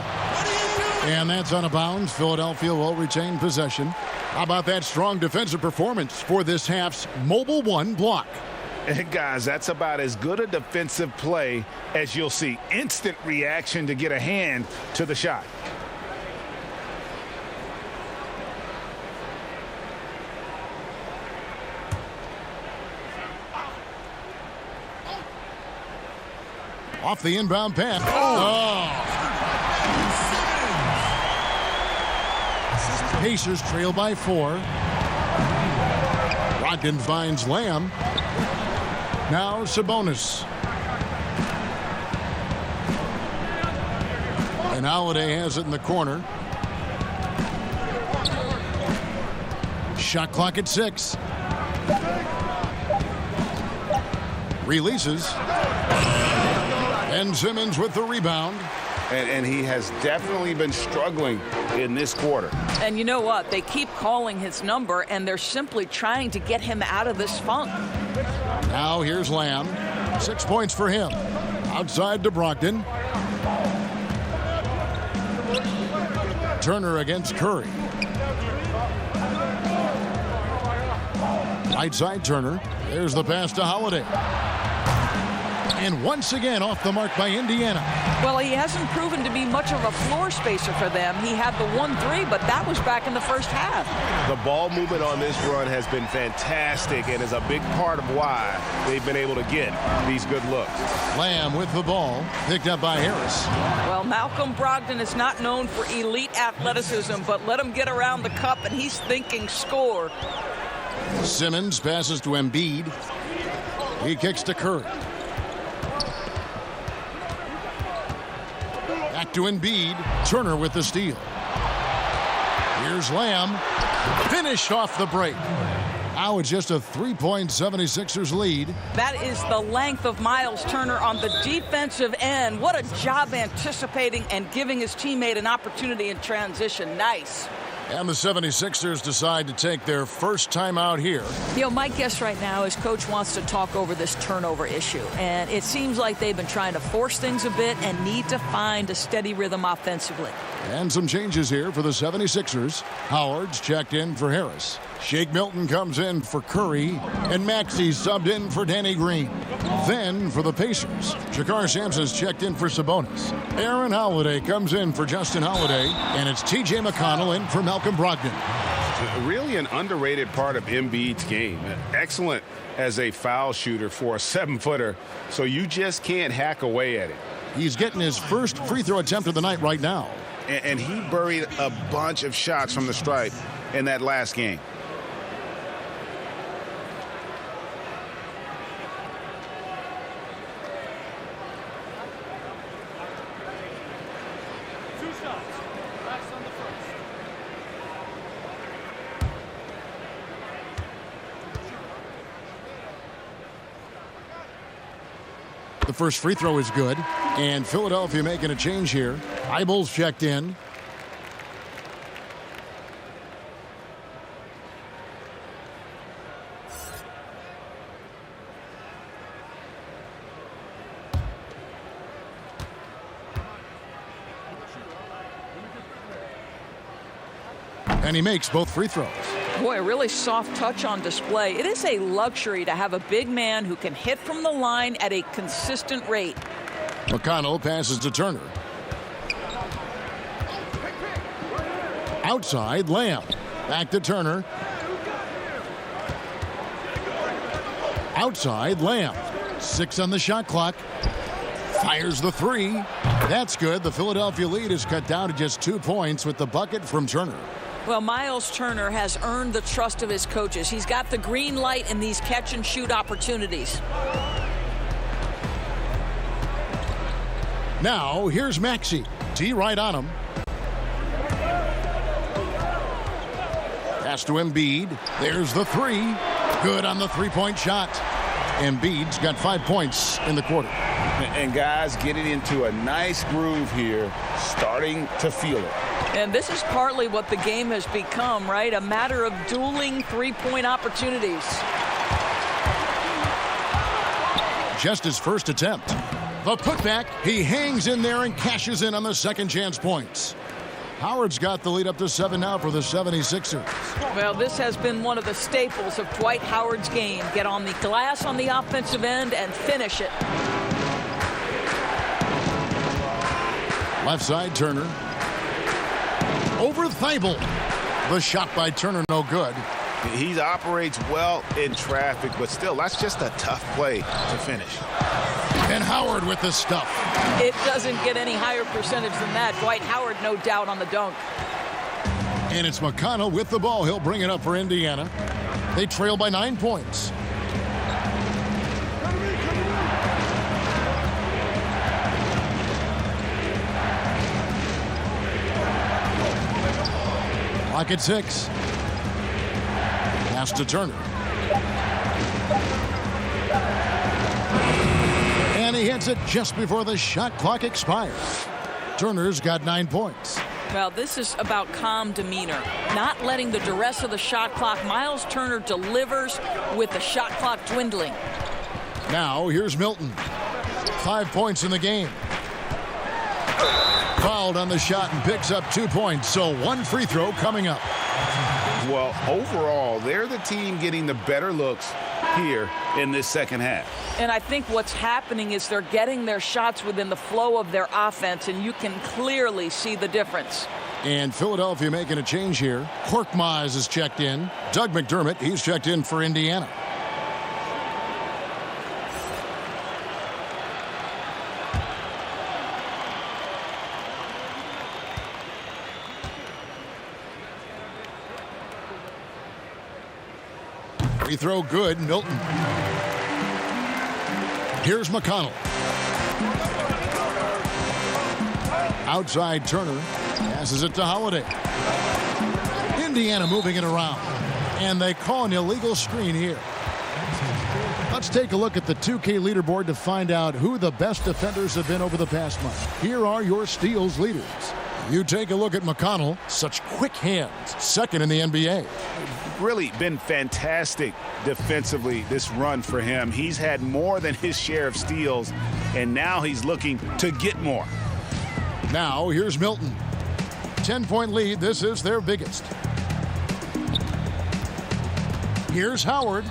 And that's out of bounds. Philadelphia will retain possession. How about that strong defensive performance for this half's Mobile One block? And guys, that's about as good a defensive play as you'll see. Instant reaction to get a hand to the shot. Off the inbound pass. Oh. Pacers trail by 4. Brogdon finds Lamb. Now Sabonis. And Holiday has it in the corner. Shot clock at 6. Releases. And Simmons with the rebound. And he has definitely been struggling in this quarter. And you know what? They keep calling his number, and they're simply trying to get him out of this funk. Now here's Lamb. 6 points for him. Outside to Brogdon. Turner against Curry. Right side Turner. There's the pass to Holiday. And once again off the mark by Indiana. Well, he hasn't proven to be much of a floor spacer for them. He had the 1-3, but that was back in the first half. The ball movement on this run has been fantastic and is a big part of why they've been able to get these good looks. Lamb with the ball, picked up by Harris. Well, Malcolm Brogdon is not known for elite athleticism, but let him get around the cup and he's thinking score. Simmons passes to Embiid. He kicks to Curry. Back to Embiid. Turner with the steal. Here's Lamb. Finished off the break. Now it's just a 3-point 76ers lead. That is the length of Miles Turner on the defensive end. What a job anticipating and giving his teammate an opportunity in transition. Nice. And the 76ers decide to take their first time out here. You know, my guess right now is Coach wants to talk over this turnover issue. And it seems like they've been trying to force things a bit and need to find a steady rhythm offensively. And some changes here for the 76ers. Howard's checked in for Harris. Shake Milton comes in for Curry. And Maxey subbed in for Danny Green. Then for the Pacers, Shakar Sampson's checked in for Sabonis. Aaron Holiday comes in for Justin Holiday. And it's T.J. McConnell in for Malcolm Brogdon. Really an underrated part of Embiid's game. Excellent as a foul shooter for a 7-footer, so you just can't hack away at it. He's getting his first free throw attempt of the night right now. And he buried a bunch of shots from the stripe in that last game. The first free throw is good. And Philadelphia making a change here. Eibel's checked in. And he makes both free throws. Boy, a really soft touch on display. It is a luxury to have a big man who can hit from the line at a consistent rate. McConnell passes to Turner. Outside, Lamb. Back to Turner. Outside, Lamb. 6 on the shot clock. Fires the 3. That's good. The Philadelphia lead is cut down to just 2 points with the bucket from Turner. Well, Miles Turner has earned the trust of his coaches. He's got the green light in these catch-and-shoot opportunities. Now, here's Maxey. T right on him. Pass to Embiid. There's the 3. Good on the 3-point shot. Embiid's got 5 points in the quarter. And guys getting into a nice groove here, starting to feel it. And this is partly what the game has become, right? A matter of dueling 3-point opportunities. just his first attempt. The putback, he hangs in there and cashes in on the second chance points. Howard's got the lead up to 7 now for the 76ers. Well, this has been one of the staples of Dwight Howard's game. Get on the glass on the offensive end and finish it. Left side, Turner. Over Thibault. The shot by Turner, no good. He operates well in traffic, but still, that's just a tough play to finish. And Howard with the stuff. It doesn't get any higher percentage than that. Dwight Howard, no doubt, on the dunk. And it's McConnell with the ball. He'll bring it up for Indiana. They trail by 9 points. Clock at 6. Pass to Turner. And he hits it just before the shot clock expires. Turner's got 9 points. Well, this is about calm demeanor, not letting the duress of the shot clock. Miles Turner delivers with the shot clock dwindling. Now here's Milton. 5 points in the game. Fouled on the shot and picks up 2 points, so 1 free throw coming up. Well, overall, they're the team getting the better looks here in this second half. And I think what's happening is they're getting their shots within the flow of their offense, and you can clearly see the difference. And Philadelphia making a change here. Korkmaz is checked in. Doug McDermott, he's checked in for Indiana. Free throw good, Milton. Here's McConnell. Outside Turner. Passes it to Holiday. Indiana moving it around. And they call an illegal screen here. Let's take a look at the 2K leaderboard to find out who the best defenders have been over the past month. Here are your steals leaders. You take a look at McConnell. Such quick hands. Second in the NBA. Really been fantastic defensively this run for him. He's had more than his share of steals, and now he's looking to get more. Now here's Milton. 10-point lead. This is their biggest. Here's Howard.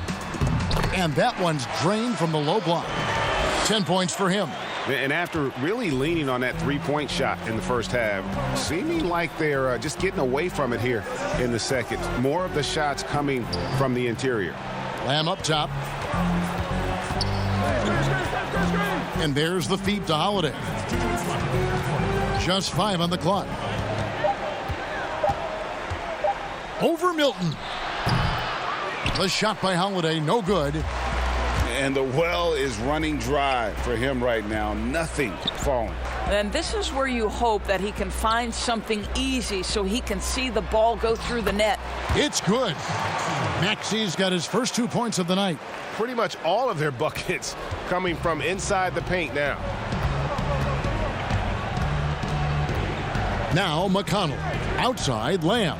And that one's drained from the low block. 10 points for him. And after really leaning on that three-point shot in the first half, seeming like they're just getting away from it here in the second. More of the shots coming from the interior. Lamb up top. And there's the feed to Holiday. Just 5 on the clock. Over Milton. The shot by Holiday, no good. And the well is running dry for him right now. Nothing falling. And this is where you hope that he can find something easy so he can see the ball go through the net. It's good. Maxi's got his first 2 points of the night. Pretty much all of their buckets coming from inside the paint now. Now McConnell. Outside Lamb.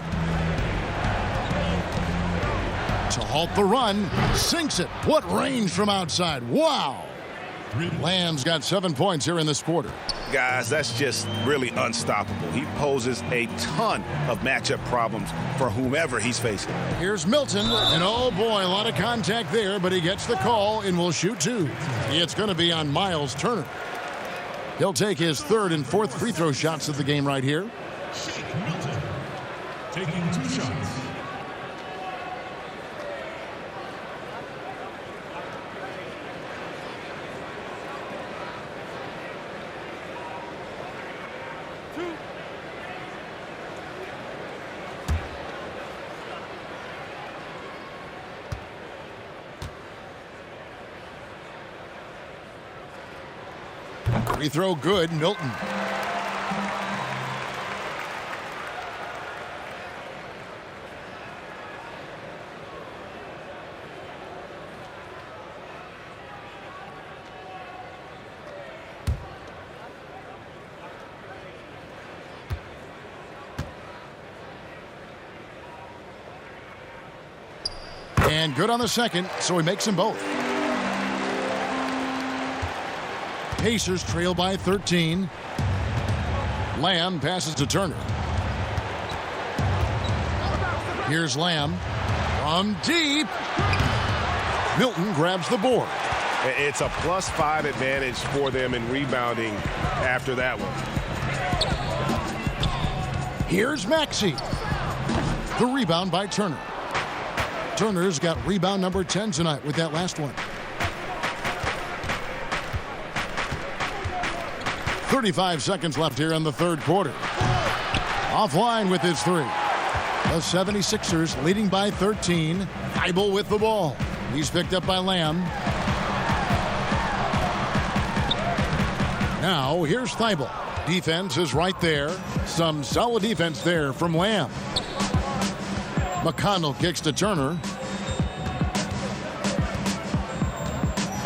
To halt the run, sinks it. What range from outside. Wow. Lamb's got 7 points here in this quarter. Guys, that's just really unstoppable. He poses a ton of matchup problems for whomever he's facing. Here's Milton, and oh boy, a lot of contact there, but he gets the call and will shoot 2. It's going to be on Miles Turner. He'll take his 3rd and 4th free throw shots of the game right here. Milton taking 2 shots. Free throw good, Milton. And good on the second, so he makes them both. Pacers trail by 13. Lamb passes to Turner. Here's Lamb from deep. Milton grabs the board. It's a +5 advantage for them in rebounding after that one. Here's Maxey. The rebound by Turner. Turner's got rebound number 10 tonight with that last one. 35 seconds left here in the third quarter. Offline with his three. The 76ers leading by 13. Thibault with the ball. He's picked up by Lamb. Now here's Thibault. Defense is right there. Some solid defense there from Lamb. McConnell kicks to Turner.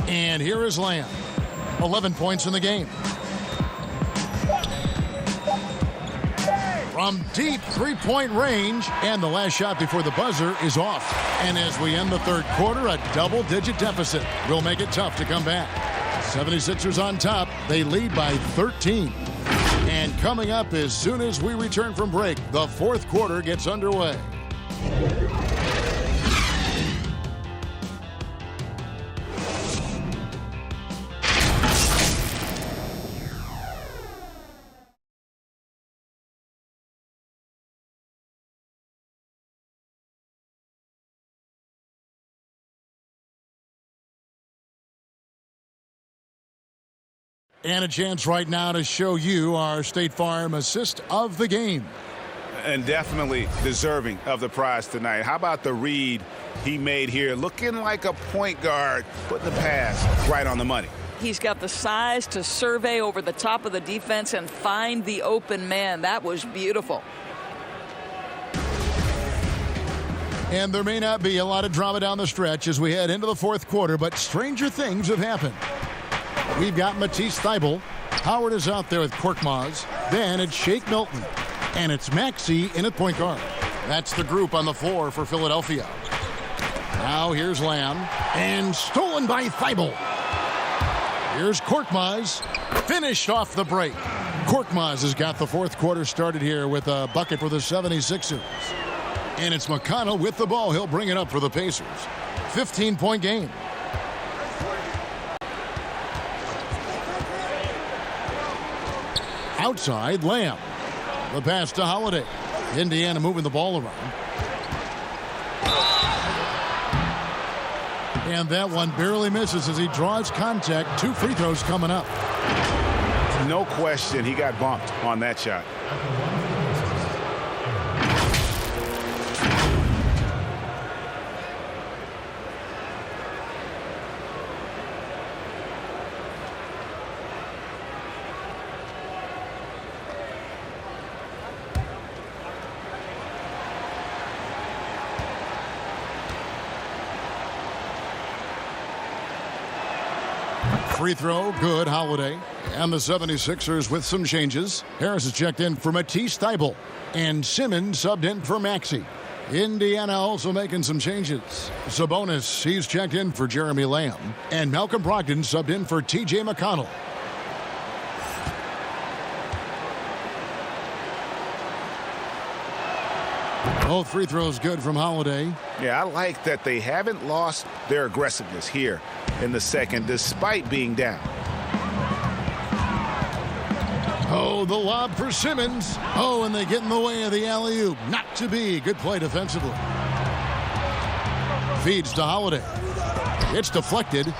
And here is Lamb. 11 points in the game. From deep three-point range, and the last shot before the buzzer is off. And as we end the third quarter, a double-digit deficit will make it tough to come back. 76ers on top. They lead by 13. And coming up as soon as we return from break, the fourth quarter gets underway. And a chance right now to show you our State Farm assist of the game. And definitely deserving of the prize tonight. How about the read he made here? Looking like a point guard, putting the pass right on the money. He's got the size to survey over the top of the defense and find the open man. That was beautiful. And there may not be a lot of drama down the stretch as we head into the fourth quarter, but stranger things have happened. We've got Matisse Thybulle. Howard is out there with Korkmaz. Then it's Shake Milton. And it's Maxey in at point guard. That's the group on the floor for Philadelphia. Now here's Lamb. And stolen by Thybulle. Here's Korkmaz. Finished off the break. Korkmaz has got the fourth quarter started here with a bucket for the 76ers. And it's McConnell with the ball. He'll bring it up for the Pacers. 15-point game. Outside, Lamb. The pass to Holiday. Indiana moving the ball around. And that one barely misses as he draws contact. 2 free throws coming up. No question he got bumped on that shot. Free throw, good, Holiday. And the 76ers with some changes. Harris has checked in for Matisse Thybulle. And Simmons subbed in for Maxey. Indiana also making some changes. Sabonis, he's checked in for Jeremy Lamb. And Malcolm Brogdon subbed in for T.J. McConnell. Both free throws good from Holiday. Yeah, I like that they haven't lost their aggressiveness here in the second, despite being down. Oh, the lob for Simmons. Oh, and they get in the way of the alley-oop. Not to be. Good play defensively. Feeds to Holiday. It's deflected.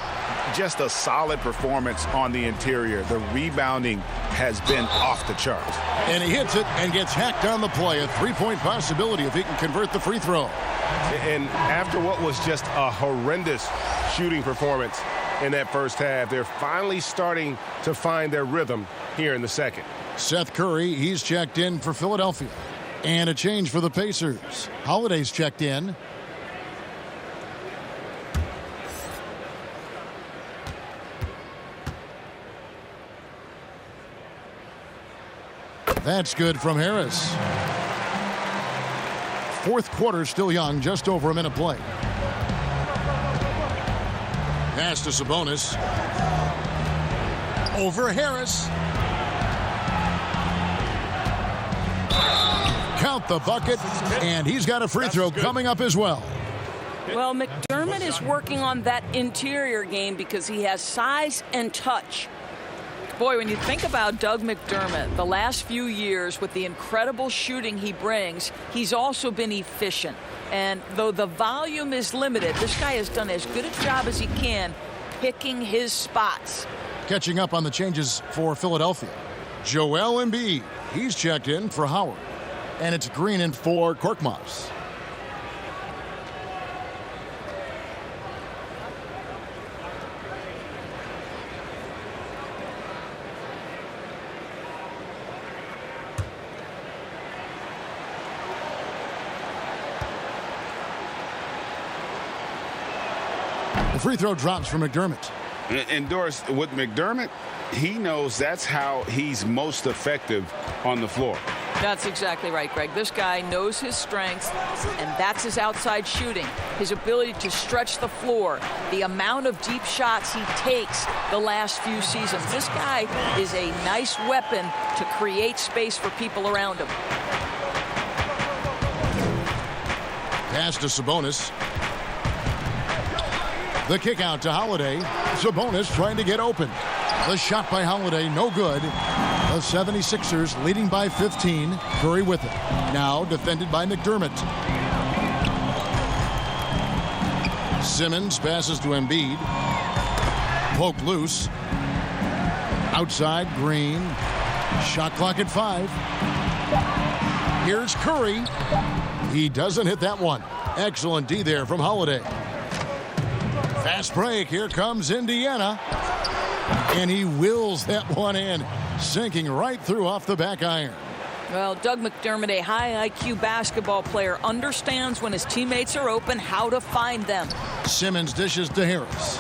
Just a solid performance on the interior. The rebounding has been off the charts. And he hits it and gets hacked on the play. A three-point possibility if he can convert the free throw. And after what was just a horrendous shooting performance in that first half, they're finally starting to find their rhythm here in the second. Seth Curry, he's checked in for Philadelphia. And a change for the Pacers. Holiday's checked in. That's good from Harris. Fourth quarter still young, just over a minute play. Pass to Sabonis. Over Harris. Count the bucket, and he's got a free throw coming up as well. Well, McDermott is working on that interior game because he has size and touch. Boy, when you think about Doug McDermott, the last few years with the incredible shooting he brings, he's also been efficient. And though the volume is limited, this guy has done as good a job as he can picking his spots. Catching up on the changes for Philadelphia. Joel Embiid, he's checked in for Howard. And it's Green in for Korkmaz. The free throw drops for McDermott. And Doris, with McDermott, he knows that's how he's most effective on the floor. That's exactly right, Greg. This guy knows his strengths, and that's his outside shooting, his ability to stretch the floor, the amount of deep shots he takes the last few seasons. This guy is a nice weapon to create space for people around him. Pass to Sabonis. The kick out to Holiday. Sabonis trying to get open. The shot by Holiday, no good. The 76ers leading by 15. Curry with it. Now defended by McDermott. Simmons passes to Embiid. Poked loose. Outside, Green. Shot clock at 5. Here's Curry. He doesn't hit that one. Excellent D there from Holiday. Fast break. Here comes Indiana. And he wills that one in, sinking right through off the back iron. Well, Doug McDermott, a high IQ basketball player, understands when his teammates are open how to find them. Simmons dishes to Harris.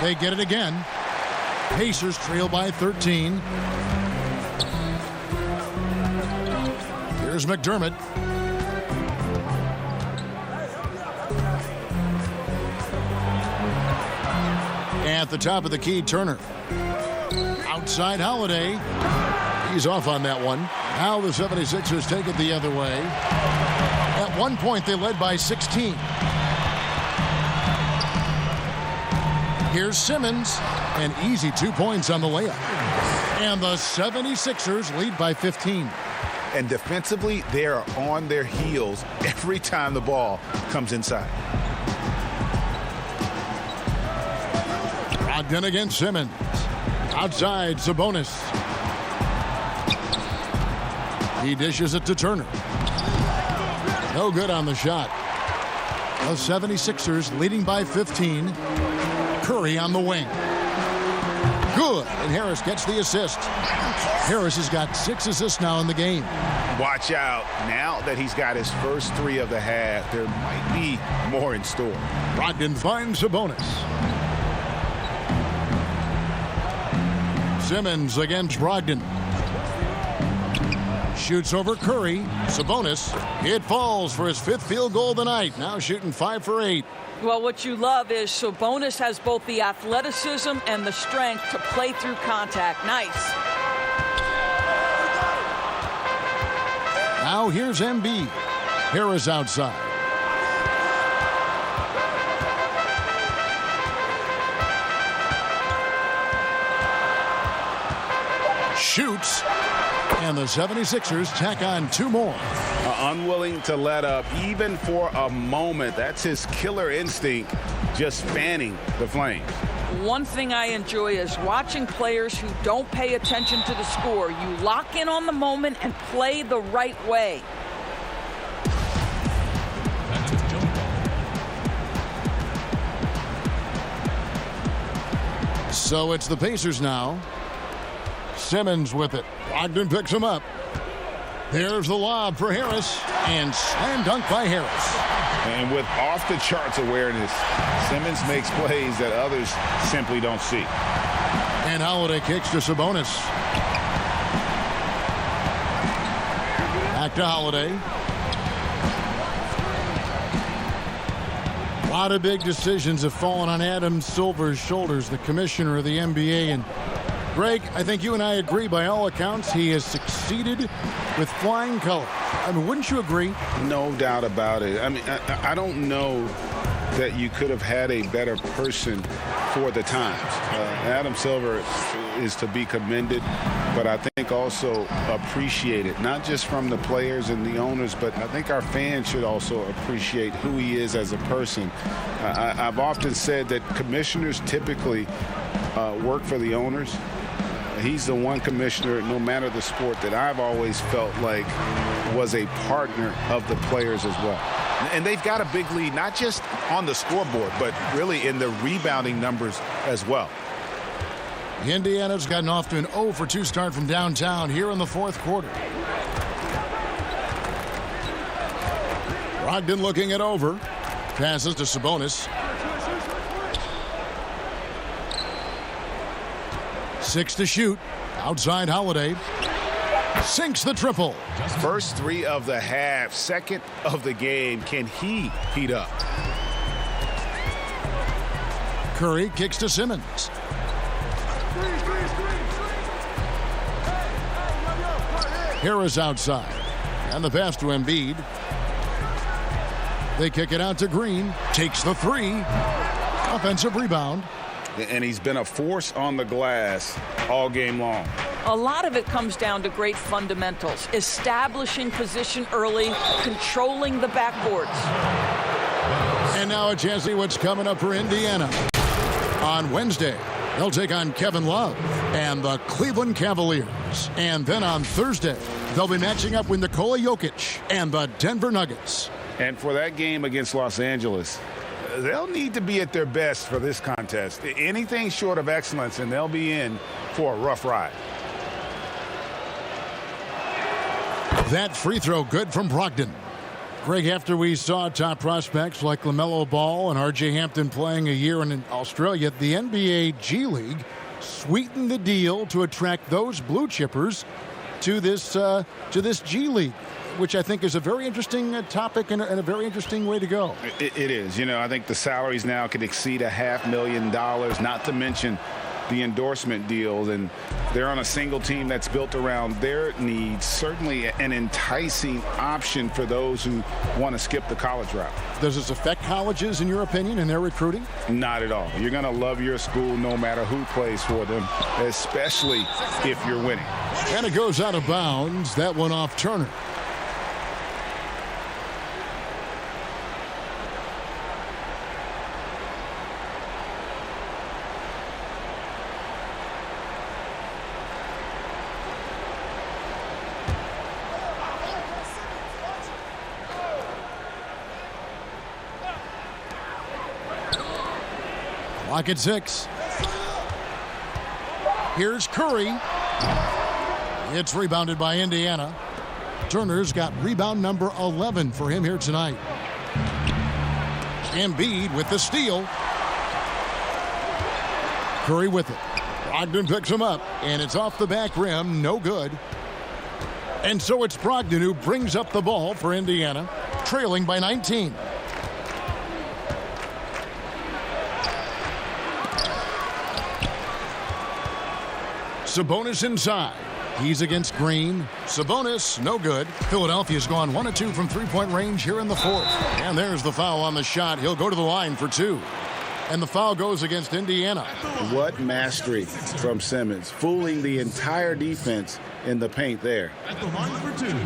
They get it again. Pacers trail by 13. Here's McDermott. At the top of the key, Turner. Outside Holiday. He's off on that one. Now the 76ers take it the other way. At one point, they led by 16. Here's Simmons. An easy 2 points on the layup. And the 76ers lead by 15. And defensively, they are on their heels every time the ball comes inside. Brogdon against Simmons. Outside, Sabonis. He dishes it to Turner. No good on the shot. The 76ers leading by 15. Curry on the wing. Good, and Harris gets the assist. Harris has got 6 assists now in the game. Watch out. Now that he's got his first 3 of the half, there might be more in store. Brogdon finds Sabonis. Simmons against Brogdon. Shoots over Curry. Sabonis. It falls for his 5th field goal of the night. Now shooting 5 for 8. Well, what you love is Sabonis has both the athleticism and the strength to play through contact. Nice. Now here's Embiid. Harris outside. Shoots. And the 76ers tack on 2 more. Unwilling to let up even for a moment. That's his killer instinct, just fanning the flames. One thing I enjoy is watching players who don't pay attention to the score. You lock in on the moment and play the right way. So it's the Pacers now. Simmons with it. Brogdon picks him up. There's the lob for Harris, and slam dunk by Harris. And with off-the-charts awareness, Simmons makes plays that others simply don't see. And Holiday kicks to Sabonis. Back to Holiday. lot of big decisions have fallen on Adam Silver's shoulders, the commissioner of the NBA. And Greg, I think you and I agree, by all accounts, he has succeeded with flying colors. I mean, wouldn't you agree? No doubt about it. I mean, I don't know that you could have had a better person for the times. Adam Silver is to be commended, but I think also appreciated, not just from the players and the owners, but I think our fans should also appreciate who he is as a person. I've often said that commissioners typically work for the owners. He's the one commissioner, no matter the sport, that I've always felt like was a partner of the players as well. And they've got a big lead, not just on the scoreboard, but really in the rebounding numbers as well. Indiana's gotten off to an 0-for-2 start from downtown here in the fourth quarter. Brogdon looking it over. Passes to Sabonis. 6 to shoot. Outside Holiday. Sinks the triple. First 3 of the half, second of the game. Can he heat up? Curry kicks to Simmons. Harris outside. And the pass to Embiid. They kick it out to Green. Takes the 3. Offensive rebound. And he's been a force on the glass all game long. A lot of it comes down to great fundamentals. Establishing position early, controlling the backboards. And now a chance to see what's coming up for Indiana. On Wednesday, they'll take on Kevin Love and the Cleveland Cavaliers. And then on Thursday, they'll be matching up with Nikola Jokic and the Denver Nuggets. And for that game against Los Angeles, they'll need to be at their best for this contest. Anything short of excellence, and they'll be in for a rough ride. That free throw good from Brogdon. Greg, after we saw top prospects like LaMelo Ball and R.J. Hampton playing a year in Australia, the NBA G League sweetened the deal to attract those blue chippers to this G League, which I think is a very interesting topic and a very interesting way to go. It is. You know, I think the salaries now could exceed $500,000, not to mention the endorsement deals, and they're on a single team that's built around their needs. Certainly an enticing option for those who want to skip the college route. Does this affect colleges, in your opinion, in their recruiting? Not at all. You're going to love your school no matter who plays for them, especially if you're winning. And it goes out of bounds. That one off Turner. Clock at 6. Here's Curry. It's rebounded by Indiana. Turner's got rebound number 11 for him here tonight. Embiid with the steal. Curry with it. Brogdon picks him up, and it's off the back rim. No good. And so it's Brogdon who brings up the ball for Indiana, trailing by 19. Sabonis inside. He's against Green. Sabonis, no good. Philadelphia's gone 1 of 2 from three-point range here in the fourth. And there's the foul on the shot. He'll go to the line for 2. And the foul goes against Indiana. What mastery from Simmons, fooling the entire defense in the paint there. At the line for 2.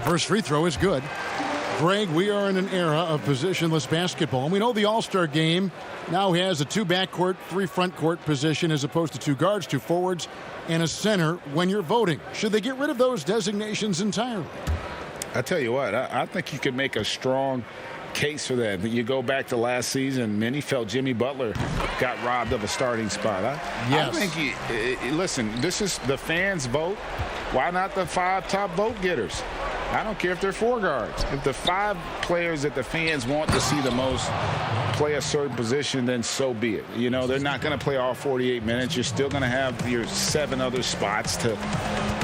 First free throw is good. Greg, we are in an era of positionless basketball. And we know the All-Star game now has a 2 backcourt, 3 front court position as opposed to 2 guards, 2 forwards, and a center when you're voting. Should they get rid of those designations entirely? I tell you what, I think you could make a strong case for that. You go back to last season, many felt Jimmy Butler got robbed of a starting spot. Yes. I think, listen, this is the fans' vote. Why not the 5 top vote getters? I don't care if they're 4 guards. If the 5 players that the fans want to see the most play a certain position, then so be it. You know, they're not going to play all 48 minutes. You're still going to have your 7 other spots to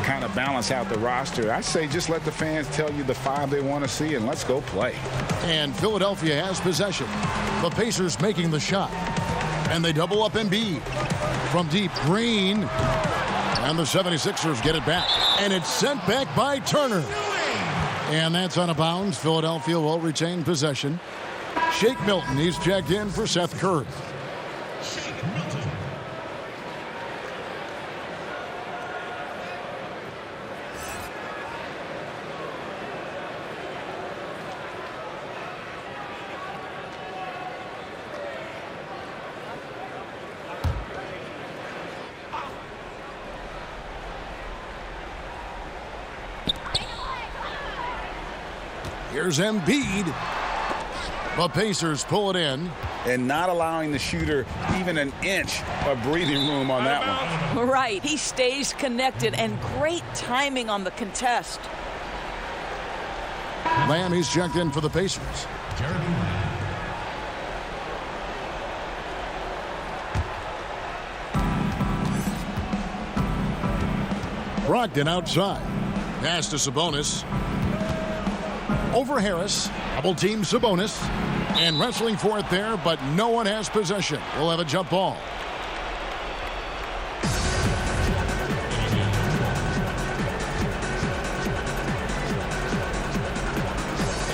kind of balance out the roster. I say just let the fans tell you the 5 they want to see, and let's go play. And Philadelphia has possession. The Pacers making the shot. And they double up Embiid. From deep, Green. And the 76ers get it back. And it's sent back by Turner. And that's out of bounds. Philadelphia will retain possession. Shake Milton, he's checked in for Seth Curry. Here's Embiid. The Pacers pull it in. And not allowing the shooter even an inch of breathing room on that one. Right. He stays connected, and great timing on the contest. Lamb, he's checked in for the Pacers. Brogdon outside. Pass to Sabonis. Over Harris. Double team Sabonis. And wrestling for it there, but no one has possession. We'll have a jump ball.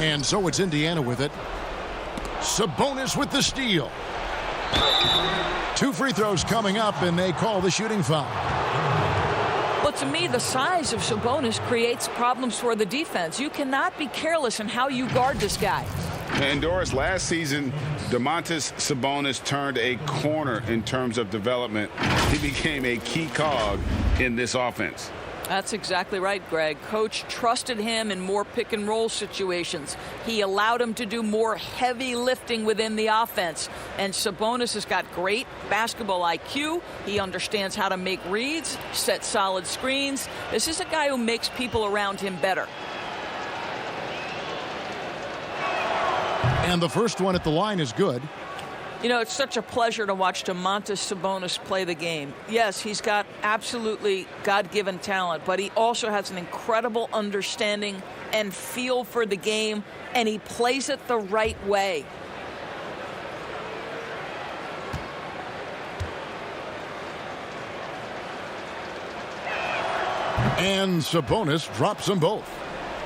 And so it's Indiana with it. Sabonis with the steal. 2 free throws coming up, and they call the shooting foul. Well, to me, the size of Sabonis creates problems for the defense. You cannot be careless in how you guard this guy. And Doris, last season, Domantas Sabonis turned a corner in terms of development. He became a key cog in this offense. That's exactly right, Greg. Coach trusted him in more pick and roll situations. He allowed him to do more heavy lifting within the offense. And Sabonis has got great basketball IQ. He understands how to make reads, set solid screens. This is a guy who makes people around him better. And the first one at the line is good. You know, it's such a pleasure to watch Domantas Sabonis play the game. Yes, he's got absolutely God-given talent, but he also has an incredible understanding and feel for the game, and he plays it the right way. And Sabonis drops them both.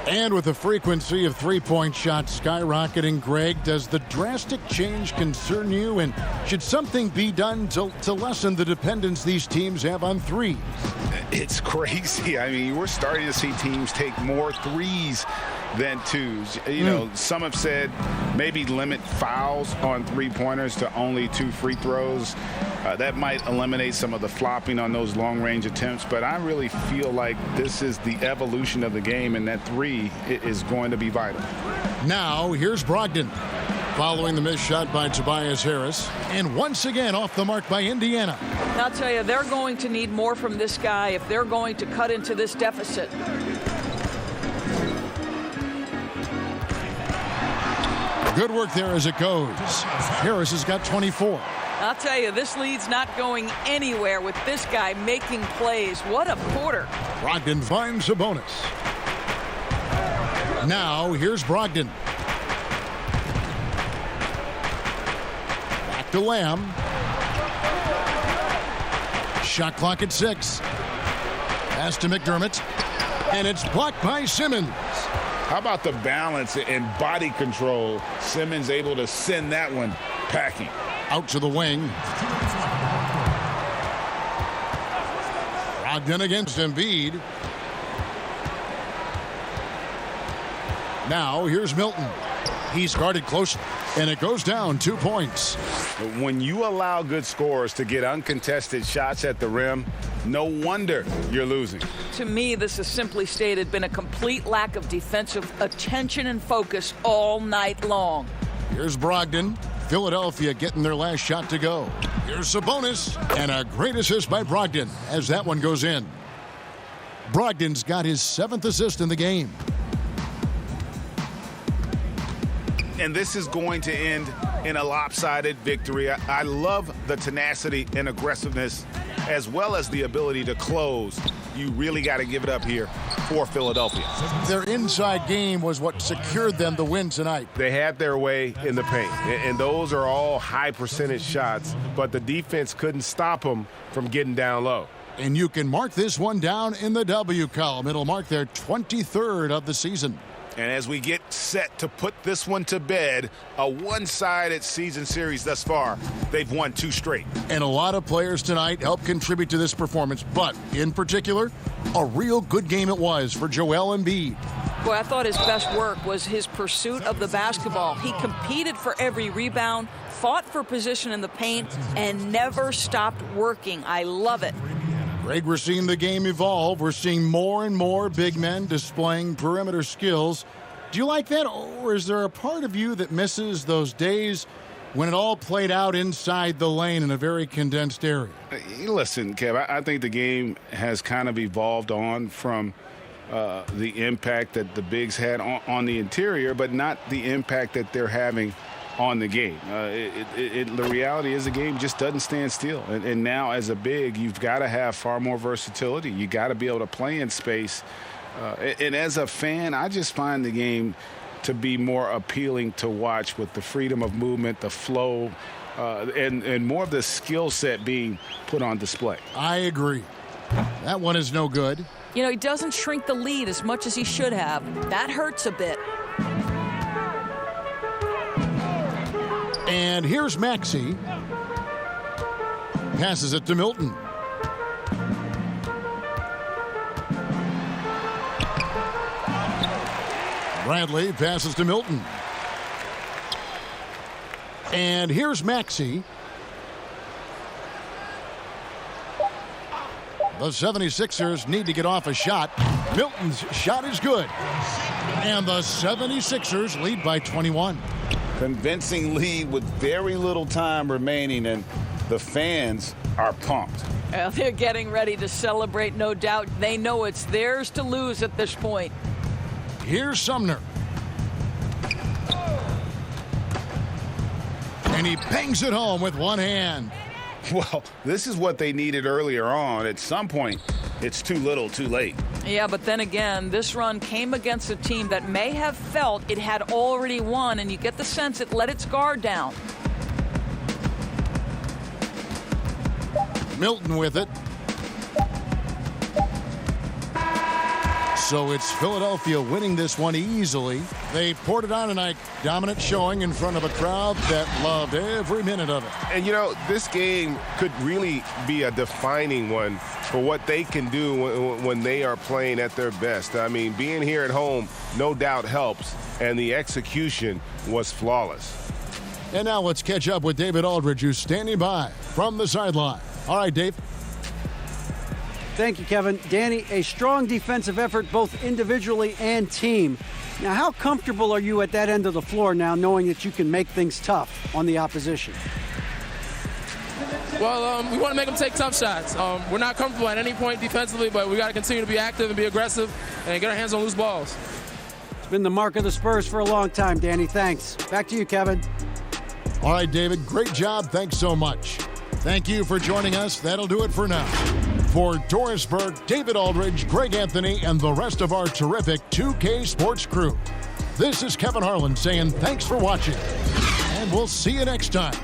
And with the frequency of three-point shots skyrocketing, Greg, does the drastic change concern you? And should something be done to lessen the dependence these teams have on threes? It's crazy. I mean, we're starting to see teams take more threes than twos. You know, some have said maybe limit fouls on three-pointers to only 2 free throws. That might eliminate some of the flopping on those long-range attempts, but I really feel like this is the evolution of the game, and that 3 is going to be vital. Now, here's Brogdon. Following the missed shot by Tobias Harris, and once again off the mark by Indiana. I'll tell you, they're going to need more from this guy if they're going to cut into this deficit. Good work there as it goes. Harris has got 24. I'll tell you, this lead's not going anywhere with this guy making plays. What a quarter. Brogdon finds Sabonis. Now, here's Brogdon. Back to Lamb. Shot clock at 6. Pass to McDermott. And it's blocked by Simmons. How about the balance and body control? Simmons able to send that one packing. Out to the wing. Brogdon against Embiid. Now here's Milton. He's guarded closely, and it goes down 2 points. When you allow good scorers to get uncontested shots at the rim, no wonder you're losing. To me, this has simply stated been a complete lack of defensive attention and focus all night long. Here's Brogdon. Philadelphia getting their last shot to go. Here's Sabonis, and a great assist by Brogdon as that one goes in. Brogdon's got his 7th assist in the game. And this is going to end in a lopsided victory. I love the tenacity and aggressiveness as well as the ability to close. You really got to give it up here for Philadelphia. Their inside game was what secured them the win tonight. They had their way in the paint, and those are all high percentage shots, but the defense couldn't stop them from getting down low. And you can mark this one down in the W column. It'll mark their 23rd of the season. And as we get set to put this one to bed, a one-sided season series thus far, they've won 2 straight. And a lot of players tonight helped contribute to this performance, but in particular, a real good game it was for Joel Embiid. Boy, I thought his best work was his pursuit of the basketball. He competed for every rebound, fought for position in the paint, and never stopped working. I love it. Greg, we're seeing the game evolve. We're seeing more and more big men displaying perimeter skills. Do you like that, or is there a part of you that misses those days when it all played out inside the lane in a very condensed area? Listen, Kev, I think the game has kind of evolved on from the impact that the bigs had on the interior, but not the impact that they're having on the game. The reality is the game just doesn't stand still. And now as a big, you've got to have far more versatility. You got to be able to play in space. And as a fan, I just find the game to be more appealing to watch with the freedom of movement, the flow, and more of the skill set being put on display. I agree. That one is no good. You know, he doesn't shrink the lead as much as he should have. That hurts a bit. And here's Maxey. Passes it to Milton. Bradley passes to Milton. And here's Maxey. The 76ers need to get off a shot. Milton's shot is good. And the 76ers lead by 21. Convincing lead with very little time remaining, and the fans are pumped. Well, they're getting ready to celebrate, no doubt. They know it's theirs to lose at this point. Here's Sumner. And he bangs it home with one hand. Well, this is what they needed earlier on. At some point, it's too little, too late. Yeah, but then again, this run came against a team that may have felt it had already won, and you get the sense it let its guard down. Milton with it. So it's Philadelphia winning this one easily. They poured it on tonight. Dominant showing in front of a crowd that loved every minute of it. And, you know, this game could really be a defining one for what they can do when they are playing at their best. I mean, being here at home no doubt helps, and the execution was flawless. And now let's catch up with David Aldridge, who's standing by from the sideline. All right, Dave. Thank you, Kevin. Danny, a strong defensive effort both individually and team. Now, how comfortable are you at that end of the floor now, knowing that you can make things tough on the opposition? Well, we want to make them take tough shots. We're not comfortable at any point defensively, but we got to continue to be active and be aggressive and get our hands on loose balls. It's been the mark of the Spurs for a long time, Danny. Thanks. Back to you, Kevin. All right, David, great job. Thanks so much. Thank you for joining us. That'll do it for now. For Doris Burke, David Aldridge, Greg Anthony, and the rest of our terrific 2K Sports crew, this is Kevin Harlan saying thanks for watching, and we'll see you next time.